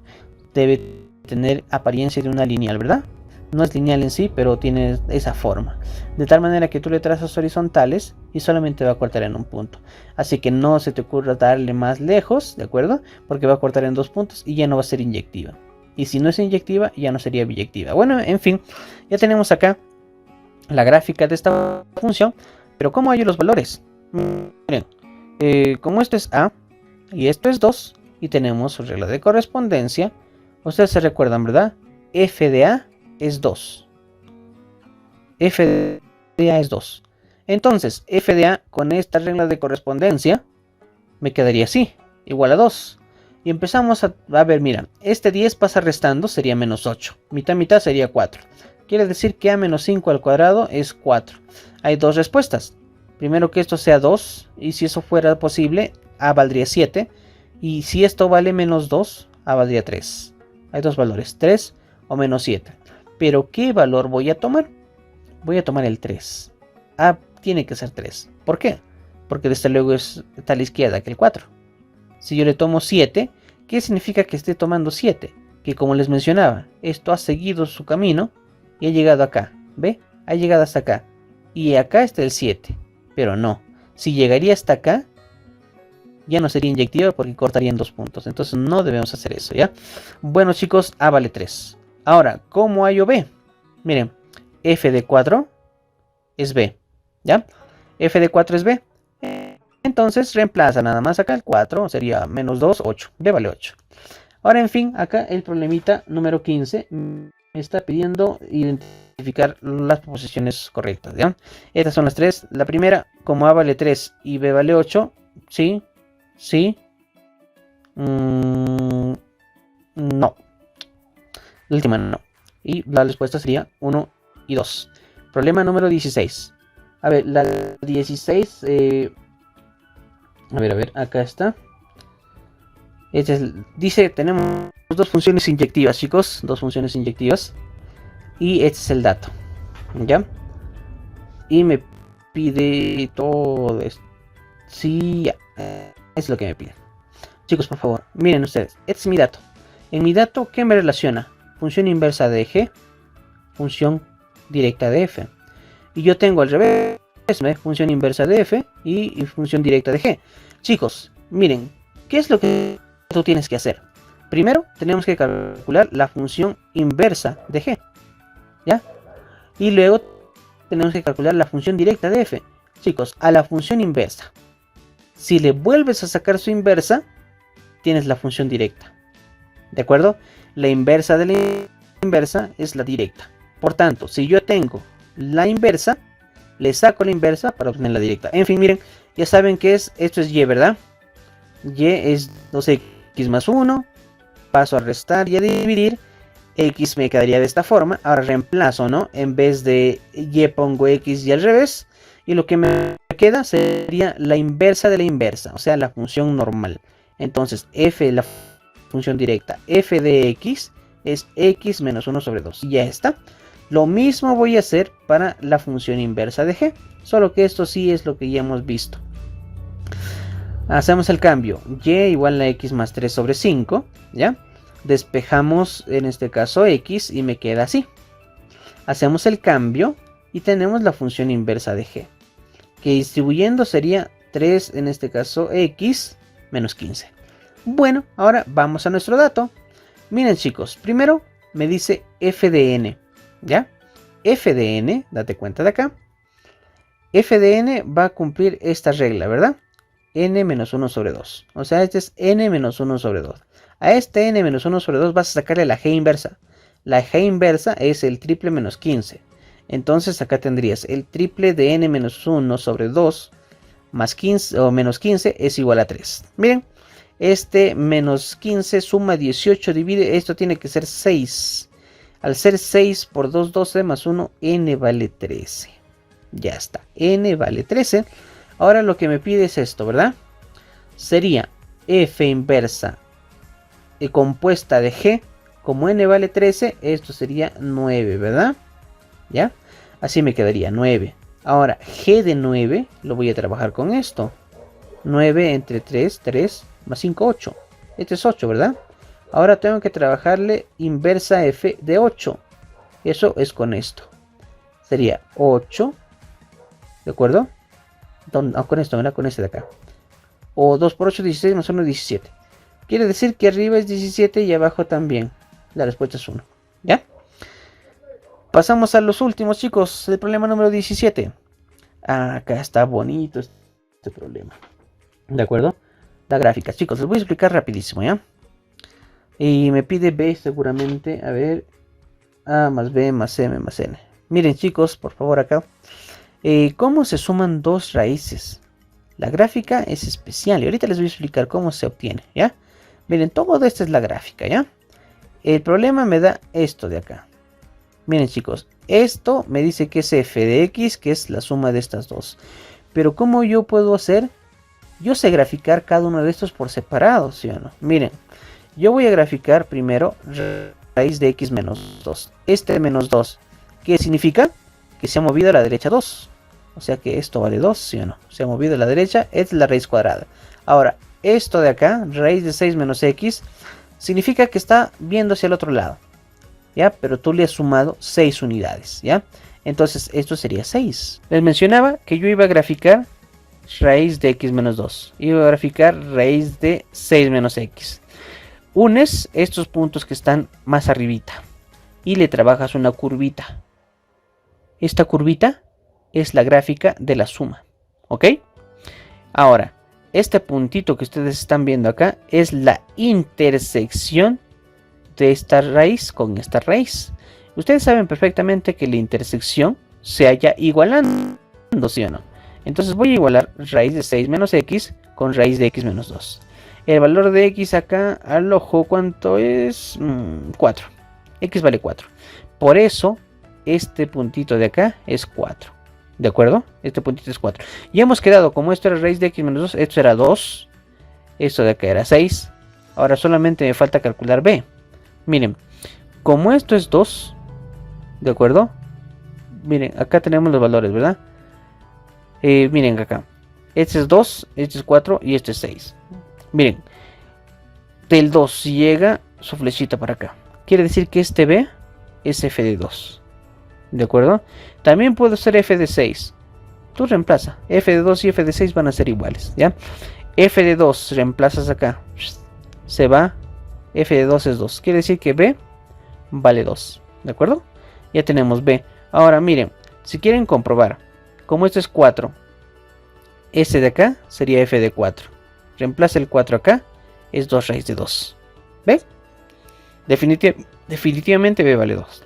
Speaker 1: debe tener apariencia de una lineal, ¿verdad? No es lineal en sí, pero tiene esa forma. De tal manera que tú le trazas horizontales y solamente va a cortar en un punto. Así que no se te ocurra darle más lejos, ¿de acuerdo? Porque va a cortar en 2 puntos y ya no va a ser inyectiva. Y si no es inyectiva, ya no sería biyectiva. Bueno, en fin, ya tenemos acá la gráfica de esta función. Pero ¿cómo hallo los valores? Miren, como esto es A y esto es 2 y tenemos su regla de correspondencia. Ustedes se recuerdan, ¿verdad? F de A es 2. F de A es 2. Entonces, f de A con esta regla de correspondencia me quedaría así, igual a 2. Y empezamos a ver, mira, este 10 pasa restando, sería menos 8. Mitad, mitad sería 4. Quiere decir que A menos 5 al cuadrado es 4. Hay dos respuestas. Primero que esto sea 2, y si eso fuera posible, A valdría 7. Y si esto vale menos 2, A valdría 3. Hay dos valores, 3 o menos 7. Pero ¿qué valor voy a tomar? Voy a tomar el 3. A tiene que ser 3. ¿Por qué? Porque desde luego está a la izquierda que el 4. Si yo le tomo 7, ¿qué significa que esté tomando 7? Que como les mencionaba, esto ha seguido su camino y ha llegado acá. ¿Ve? Ha llegado hasta acá. Y acá está el 7. Pero no. Si llegaría hasta acá, ya no sería inyectiva porque cortarían 2 puntos. Entonces no debemos hacer eso, ¿ya? Bueno, chicos, A vale 3. Ahora, ¿cómo hallo B? Miren, f de 4 es B, ¿ya? F de 4 es B. Entonces reemplaza nada más acá el 4, sería menos 2, 8. B vale 8. Ahora, en fin, acá el problemita número 15 me está pidiendo identificar las posiciones correctas, ¿ya? Estas son las tres. La primera, como A vale 3 y B vale 8, sí, sí, no. La última no. Y la respuesta sería 1 y 2. Problema número 16. A ver, la 16... A ver, acá está. Dice, tenemos dos funciones inyectivas, chicos. Dos funciones inyectivas. Y este es el dato. ¿Ya? Y me pide todo esto. Sí, ya. Es lo que me pide. Chicos, por favor, miren ustedes. Este es mi dato. En mi dato, ¿qué me relaciona? Función inversa de G. Función directa de F. Y yo tengo al revés. Función inversa de F y función directa de G. Chicos, miren, ¿qué es lo que tú tienes que hacer? Primero, tenemos que calcular la función inversa de G, ¿ya? Y luego tenemos que calcular la función directa de F. Chicos, a la función inversa, si le vuelves a sacar su inversa, tienes la función directa, ¿de acuerdo? La inversa de la inversa es la directa. Por tanto, si yo tengo la inversa, le saco la inversa para obtener la directa. En fin, miren, ya saben que esto es y, ¿verdad? Y es 2x más 1. Paso a restar y a dividir. X me quedaría de esta forma. Ahora reemplazo, ¿no? En vez de y pongo x y al revés. Y lo que me queda sería la inversa de la inversa. O sea, la función normal. Entonces, f, la función directa, f de x es x menos 1 sobre 2. Y ya está. Lo mismo voy a hacer para la función inversa de g, solo que esto sí es lo que ya hemos visto. Hacemos el cambio, y igual a x más 3 sobre 5, ¿ya? Despejamos en este caso x y me queda así. Hacemos el cambio y tenemos la función inversa de g, que distribuyendo sería 3, en este caso x menos 15. Bueno, ahora vamos a nuestro dato. Miren, chicos, primero me dice f de n. ¿Ya? F de n, date cuenta de acá. F de n va a cumplir esta regla, ¿verdad? N menos 1 sobre 2. O sea, este es n menos 1 sobre 2. A este n menos 1 sobre 2 vas a sacarle la g inversa. La g inversa es el triple menos 15. Entonces acá tendrías el triple de n menos 1 sobre 2 más 15 o menos 15 es igual a 3. Miren, este menos 15 suma 18, divide, esto tiene que ser 6. Al ser 6 por 2, 12 más 1, n vale 13. Ya está, n vale 13. Ahora lo que me pide es esto, ¿verdad? Sería f inversa compuesta de g. Como n vale 13, esto sería 9, ¿verdad? ¿Ya? Así me quedaría 9. Ahora, g de 9 lo voy a trabajar con esto. 9 entre 3, 3 más 5, 8. Este es 8, ¿verdad? Ahora tengo que trabajarle inversa f de 8. Eso es con esto. Sería 8. ¿De acuerdo? Con esto, ¿verdad? Con este de acá. O 2 por 8, 16 más 1, 17. Quiere decir que arriba es 17 y abajo también. La respuesta es 1. ¿Ya? Pasamos a los últimos, chicos. El problema número 17. Acá está bonito este problema. ¿De acuerdo? La gráfica. Chicos, les voy a explicar rapidísimo, ¿ya? Y me pide B seguramente. A ver. A más B más M más N. Miren, chicos, por favor acá. ¿Cómo se suman dos raíces? La gráfica es especial y ahorita les voy a explicar cómo se obtiene, ¿ya? Miren, todo esto es la gráfica, ¿ya? El problema me da esto de acá. Miren chicos, esto me dice que es f de x, que es la suma de estas dos. Pero ¿cómo yo puedo hacer? Yo sé graficar cada uno de estos por separado, ¿sí o no? Miren, yo voy a graficar primero raíz de x menos 2. Este menos 2, ¿qué significa? Que se ha movido a la derecha 2. O sea que esto vale 2, ¿sí o no? Se ha movido a la derecha, es la raíz cuadrada. Ahora, esto de acá, raíz de 6 menos x, significa que está viendo hacia el otro lado, ¿ya? Pero tú le has sumado 6 unidades, ¿ya? Entonces esto sería 6. Les mencionaba que yo iba a graficar raíz de x menos 2. Iba a graficar raíz de 6 menos x. Unes estos puntos que están más arribita y le trabajas una curvita. Esta curvita es la gráfica de la suma, ¿ok? Ahora, este puntito que ustedes están viendo acá es la intersección de esta raíz con esta raíz. Ustedes saben perfectamente que la intersección se halla igualando, ¿sí o no? Entonces voy a igualar raíz de 6 menos x con raíz de x menos 2. El valor de x acá al ojo, ¿cuánto es? 4. X vale 4. Por eso, este puntito de acá es 4. ¿De acuerdo? Este puntito es 4. Y hemos quedado, como esto era raíz de x menos 2, esto era 2. Esto de acá era 6. Ahora solamente me falta calcular b. Miren, como esto es 2, ¿de acuerdo? Miren, acá tenemos los valores, ¿verdad? Miren acá. Este es 2, este es 4 y este es 6. Miren, del 2 llega su flechita para acá. Quiere decir que este b es f de 2. ¿De acuerdo? También puedo hacer f de 6. Tú reemplaza. F de 2 y f de 6 van a ser iguales, ¿ya? F de 2 reemplazas acá. Se va. F de 2 es 2. Quiere decir que b vale 2. ¿De acuerdo? Ya tenemos b. Ahora miren, si quieren comprobar, como esto es 4, este de acá sería f de 4. Reemplaza el 4 acá, es 2 raíz de 2. ¿Ve? Definitivamente b vale 2.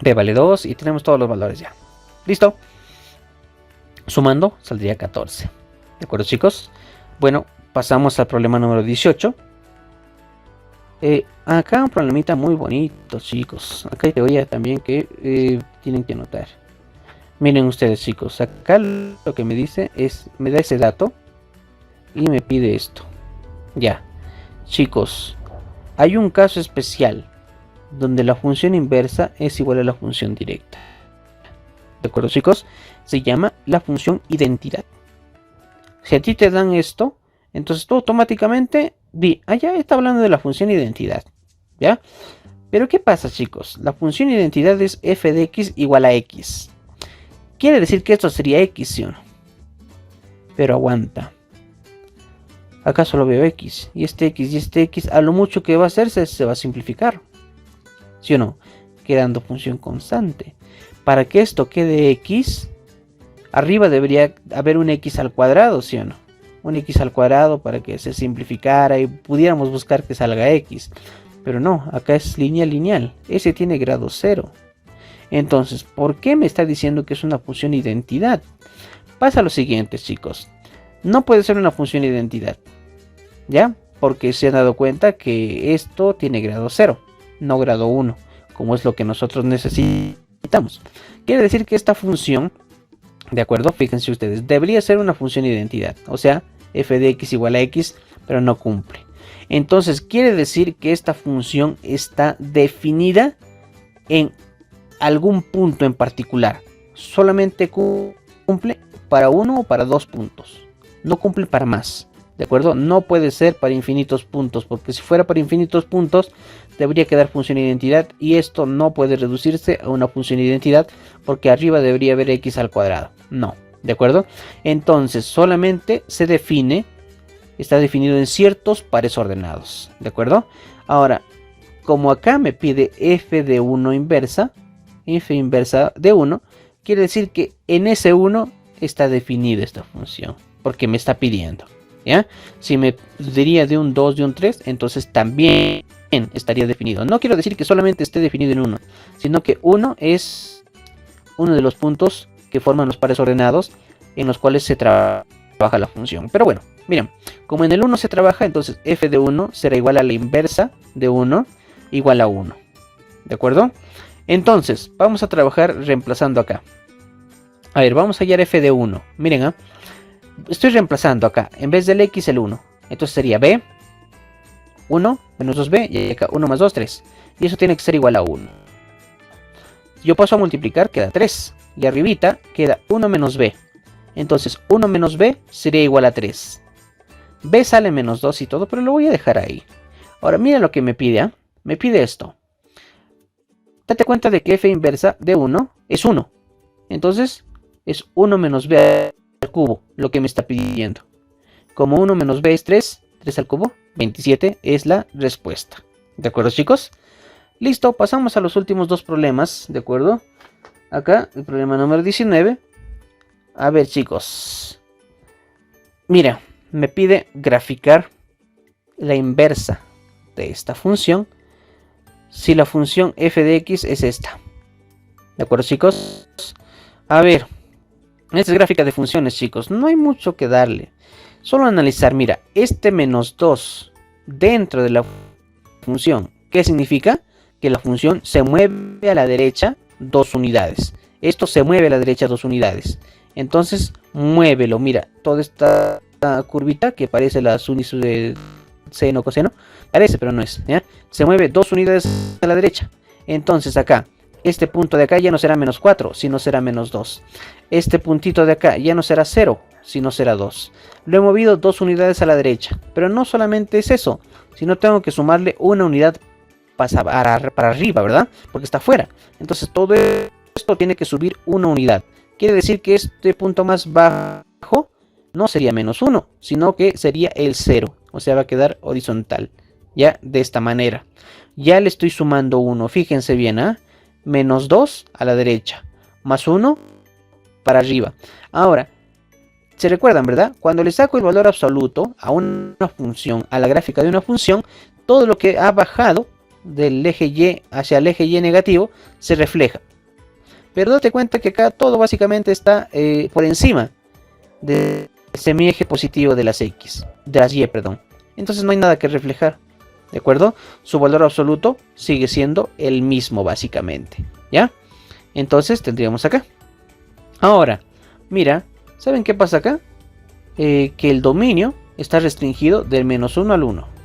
Speaker 1: B vale 2 y tenemos todos los valores ya. ¿Listo? Sumando saldría 14. ¿De acuerdo, chicos? Bueno, pasamos al problema número 18. Acá un problemita muy bonito, chicos. Acá hay teoría también que tienen que anotar. Miren ustedes, chicos. Acá lo que me dice es, me da ese dato y me pide esto. Ya. Chicos, hay un caso especial donde la función inversa es igual a la función directa. ¿De acuerdo, chicos? Se llama la función identidad. Si a ti te dan esto, entonces tú automáticamente di, ya está hablando de la función identidad, ¿ya? Pero ¿qué pasa, chicos? La función identidad es f de x igual a x. Quiere decir que esto sería x, ¿sí o no? Pero aguanta. Acá solo veo x. Y este x, a lo mucho que va a hacerse se va a simplificar. ¿Sí o no? Quedando función constante. Para que esto quede x, arriba debería haber un x al cuadrado, ¿sí o no? Un x al cuadrado para que se simplificara y pudiéramos buscar que salga x. Pero no, acá es lineal. Ese tiene grado 0. Entonces, ¿por qué me está diciendo que es una función identidad? Pasa lo siguiente, chicos. No puede ser una función identidad, ¿ya? Porque se han dado cuenta que esto tiene grado 0. No grado 1, como es lo que nosotros necesitamos. Quiere decir que esta función, de acuerdo, fíjense ustedes, debería ser una función identidad, o sea, f de x igual a x, pero no cumple. Entonces quiere decir que esta función está definida en algún punto en particular. Solamente cumple para uno o para dos puntos, no cumple para más. ¿De acuerdo? No puede ser para infinitos puntos, porque si fuera para infinitos puntos debería quedar función identidad y esto no puede reducirse a una función identidad porque arriba debería haber x al cuadrado. No, ¿de acuerdo? Entonces solamente se define, está definido en ciertos pares ordenados, ¿de acuerdo? Ahora, como acá me pide f de 1 inversa, f inversa de 1, quiere decir que en ese 1 está definida esta función, porque me está pidiendo. ¿Ya? Si me diría de un 2, de un 3, entonces también estaría definido. No quiero decir que solamente esté definido en 1, sino que 1 es uno de los puntos que forman los pares ordenados en los cuales se trabaja la función. Pero bueno, miren, como en el 1 se trabaja, entonces f de 1 será igual a la inversa de 1 igual a 1. ¿De acuerdo? Entonces, vamos a trabajar reemplazando acá. A ver, vamos a hallar f de 1. Miren, estoy reemplazando acá. En vez del x, el 1. Entonces sería b, 1 menos 2b, y acá 1 más 2, 3. Y eso tiene que ser igual a 1. Yo paso a multiplicar, queda 3. Y arribita queda 1 menos b. Entonces 1 menos b sería igual a 3. B sale menos 2 y todo, pero lo voy a dejar ahí. Ahora mira lo que me pide, me pide esto. Date cuenta de que f inversa de 1 es 1. Entonces es 1 menos b al cubo, lo que me está pidiendo. Como 1 menos b es 3, 3 al cubo, 27 es la respuesta. ¿De acuerdo, chicos? Listo, pasamos a los últimos dos problemas, ¿de acuerdo? Acá, el problema número 19. A ver, chicos. Mira, me pide graficar la inversa de esta función si la función f de x es esta. ¿De acuerdo, chicos? A ver, esta es gráfica de funciones, chicos. No hay mucho que darle. Solo analizar, mira, este menos 2 dentro de la función. ¿Qué significa? Que la función se mueve a la derecha 2 unidades. Esto se mueve a la derecha 2 unidades. Entonces, muévelo. Mira, toda esta curvita que parece la sinisu de seno, coseno. Parece, pero no es. ¿Ya? Se mueve 2 unidades a la derecha. Entonces, acá, este punto de acá ya no será menos 4, sino será menos 2. Este puntito de acá ya no será 0, sino será 2. Lo he movido 2 unidades a la derecha. Pero no solamente es eso, sino tengo que sumarle una unidad para arriba, ¿verdad? Porque está afuera. Entonces todo esto tiene que subir una unidad. Quiere decir que este punto más bajo no sería menos 1, sino que sería el 0. O sea, va a quedar horizontal. Ya, de esta manera. Ya le estoy sumando 1. Fíjense bien, ¿ah? Menos 2 a la derecha. Más 1 para arriba. Ahora, ¿se recuerdan, verdad? Cuando le saco el valor absoluto a una función, a la gráfica de una función, todo lo que ha bajado del eje Y hacia el eje Y negativo se refleja. Pero date cuenta que acá todo básicamente está por encima del semieje positivo de las X, de las Y, perdón. Entonces no hay nada que reflejar, ¿de acuerdo? Su valor absoluto sigue siendo el mismo básicamente, ¿ya? Entonces tendríamos acá. Ahora, mira, ¿saben qué pasa acá? Que el dominio está restringido del menos 1 al 1.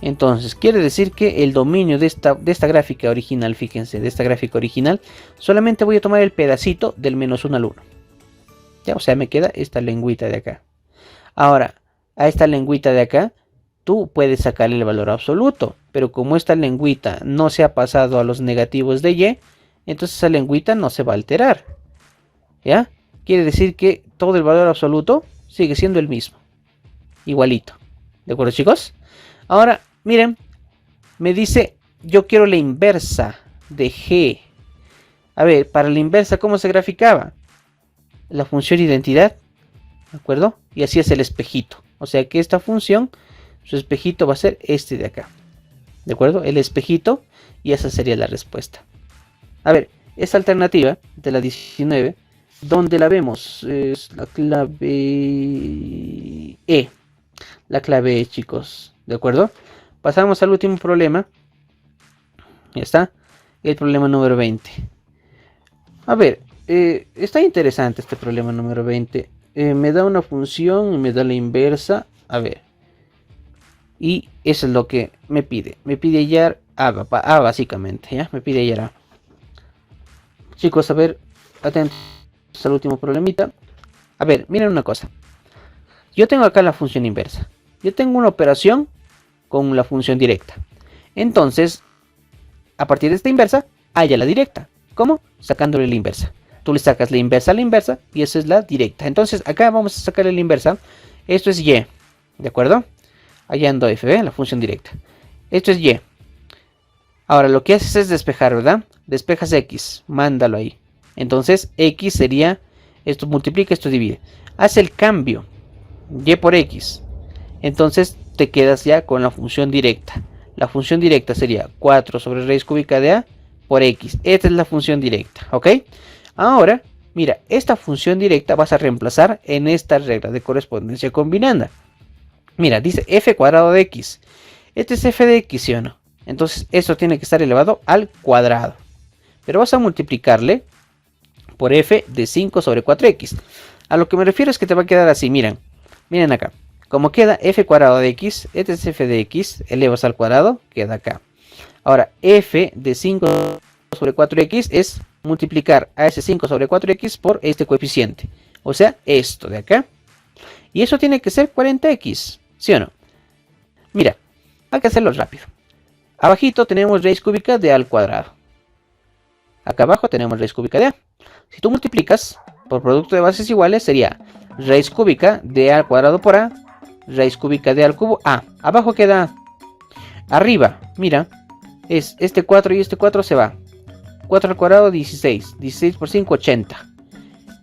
Speaker 1: Entonces, quiere decir que el dominio de esta gráfica original, fíjense, de esta gráfica original, solamente voy a tomar el pedacito del menos 1 al 1. ¿Ya? O sea, me queda esta lengüita de acá. Ahora, a esta lengüita de acá, tú puedes sacarle el valor absoluto. Pero como esta lengüita no se ha pasado a los negativos de Y, entonces esa lengüita no se va a alterar. ¿Ya? Quiere decir que todo el valor absoluto sigue siendo el mismo. Igualito. ¿De acuerdo, chicos? Ahora, miren, me dice, yo quiero la inversa de G. A ver, para la inversa, ¿cómo se graficaba? La función identidad, ¿de acuerdo? Y así es el espejito. O sea que esta función, su espejito va a ser este de acá. ¿De acuerdo? El espejito, y esa sería la respuesta. A ver, esta alternativa de la 19, ¿dónde la vemos? Es la clave E. La clave E, chicos. ¿De acuerdo? Pasamos al último problema. Ya está. El problema número 20. A ver, está interesante este problema número 20. Me da una función y me da la inversa. A ver. Y eso es lo que me pide. Me pide hallar A, básicamente. ¿Ya? Me pide hallar A. Chicos, a ver. Atentos al último problemita. A ver, miren una cosa. Yo tengo acá la función inversa. Yo tengo una operación con la función directa. Entonces, a partir de esta inversa, halla la directa. ¿Cómo? Sacándole la inversa. Tú le sacas la inversa a la inversa y esa es la directa. Entonces, acá vamos a sacarle la inversa. Esto es Y. ¿De acuerdo? Hallando f, ¿eh? La función directa. Esto es Y. Ahora, lo que haces es despejar, ¿verdad? Despejas x. Mándalo ahí. Entonces, x sería... Esto multiplica, esto divide. Hace el cambio. Y por x. Entonces te quedas ya con la función directa. La función directa sería 4 sobre raíz cúbica de a por x. Esta es la función directa, ¿ok? Ahora Mira, esta función directa vas a reemplazar en esta regla de correspondencia combinanda. Mira, dice f cuadrado de x. Este es f de x, ¿sí o no? Entonces, eso tiene que estar elevado al cuadrado. Pero vas a multiplicarle por f de 5 sobre 4x. A lo que me refiero es que te va a quedar así, miren. Miren acá. Como queda f cuadrado de x, este es f de x, elevas al cuadrado, queda acá. Ahora, f de 5 sobre 4x es multiplicar a ese 5 sobre 4x por este coeficiente. O sea, esto de acá. Y eso tiene que ser 40x, ¿sí o no? Mira, hay que hacerlo rápido. Abajito tenemos raíz cúbica de a al cuadrado. Acá abajo tenemos raíz cúbica de a. Si tú multiplicas por producto de bases iguales, sería raíz cúbica de a al cuadrado por a, raíz cúbica de a al cubo a. Abajo queda a. Arriba, mira, es este 4 y este 4 se va. 4 al cuadrado, 16. 16 por 5, 80.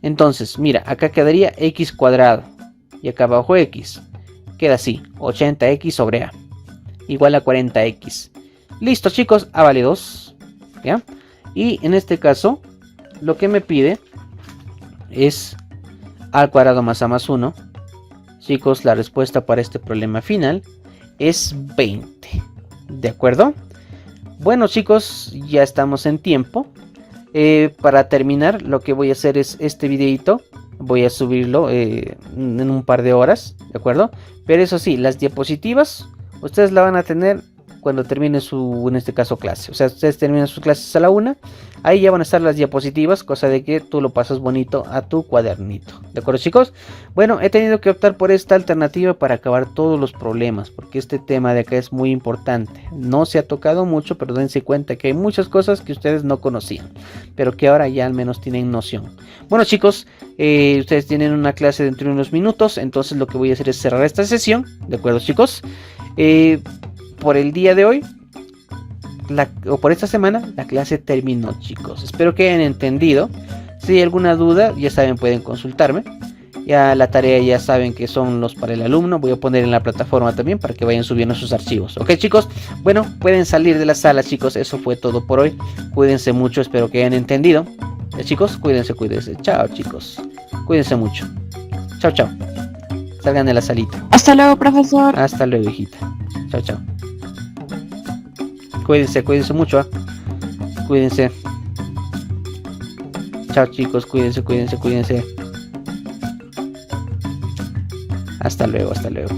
Speaker 1: Entonces, mira, acá quedaría x cuadrado. Y acá abajo x. Queda así, 80x sobre a. Igual a 40x. Listo, chicos, a vale 2. ¿Ya? Y en este caso, lo que me pide es a al cuadrado más a más 1. Chicos, la respuesta para este problema final es 20. ¿De acuerdo? Bueno, chicos, ya estamos en tiempo. Para terminar, lo que voy a hacer es este videito. Voy a subirlo en un par de horas, ¿de acuerdo? Pero eso sí, las diapositivas ustedes la van a tener cuando termine su, en este caso, clase. O sea, ustedes terminan sus clases a la 1. Ahí ya van a estar las diapositivas, cosa de que tú lo pasas bonito a tu cuadernito. ¿De acuerdo, chicos? Bueno, he tenido que optar por esta alternativa para acabar todos los problemas, porque este tema de acá es muy importante. No se ha tocado mucho, pero dense cuenta que hay muchas cosas que ustedes no conocían, pero que ahora ya al menos tienen noción. Bueno, chicos, ustedes tienen una clase dentro de unos minutos, entonces lo que voy a hacer es cerrar esta sesión. ¿De acuerdo, chicos? Por el día de hoy, o por esta semana, la clase terminó, chicos. Espero que hayan entendido. Si hay alguna duda, ya saben, pueden consultarme. Ya la tarea ya saben que son los para el alumno. Voy a poner en la plataforma también para que vayan subiendo sus archivos. Ok, chicos. Bueno, pueden salir de la sala, chicos. Eso fue todo por hoy. Cuídense mucho. Espero que hayan entendido. Ya, chicos, cuídense, cuídense. Chao, chicos. Cuídense mucho. Chao, chao. Salgan de la salita.
Speaker 2: Hasta luego, profesor.
Speaker 1: Hasta luego, hijita. Chao, chao. Cuídense, cuídense mucho. Cuídense. Chao, chicos. Cuídense, cuídense, cuídense. Hasta luego, hasta luego.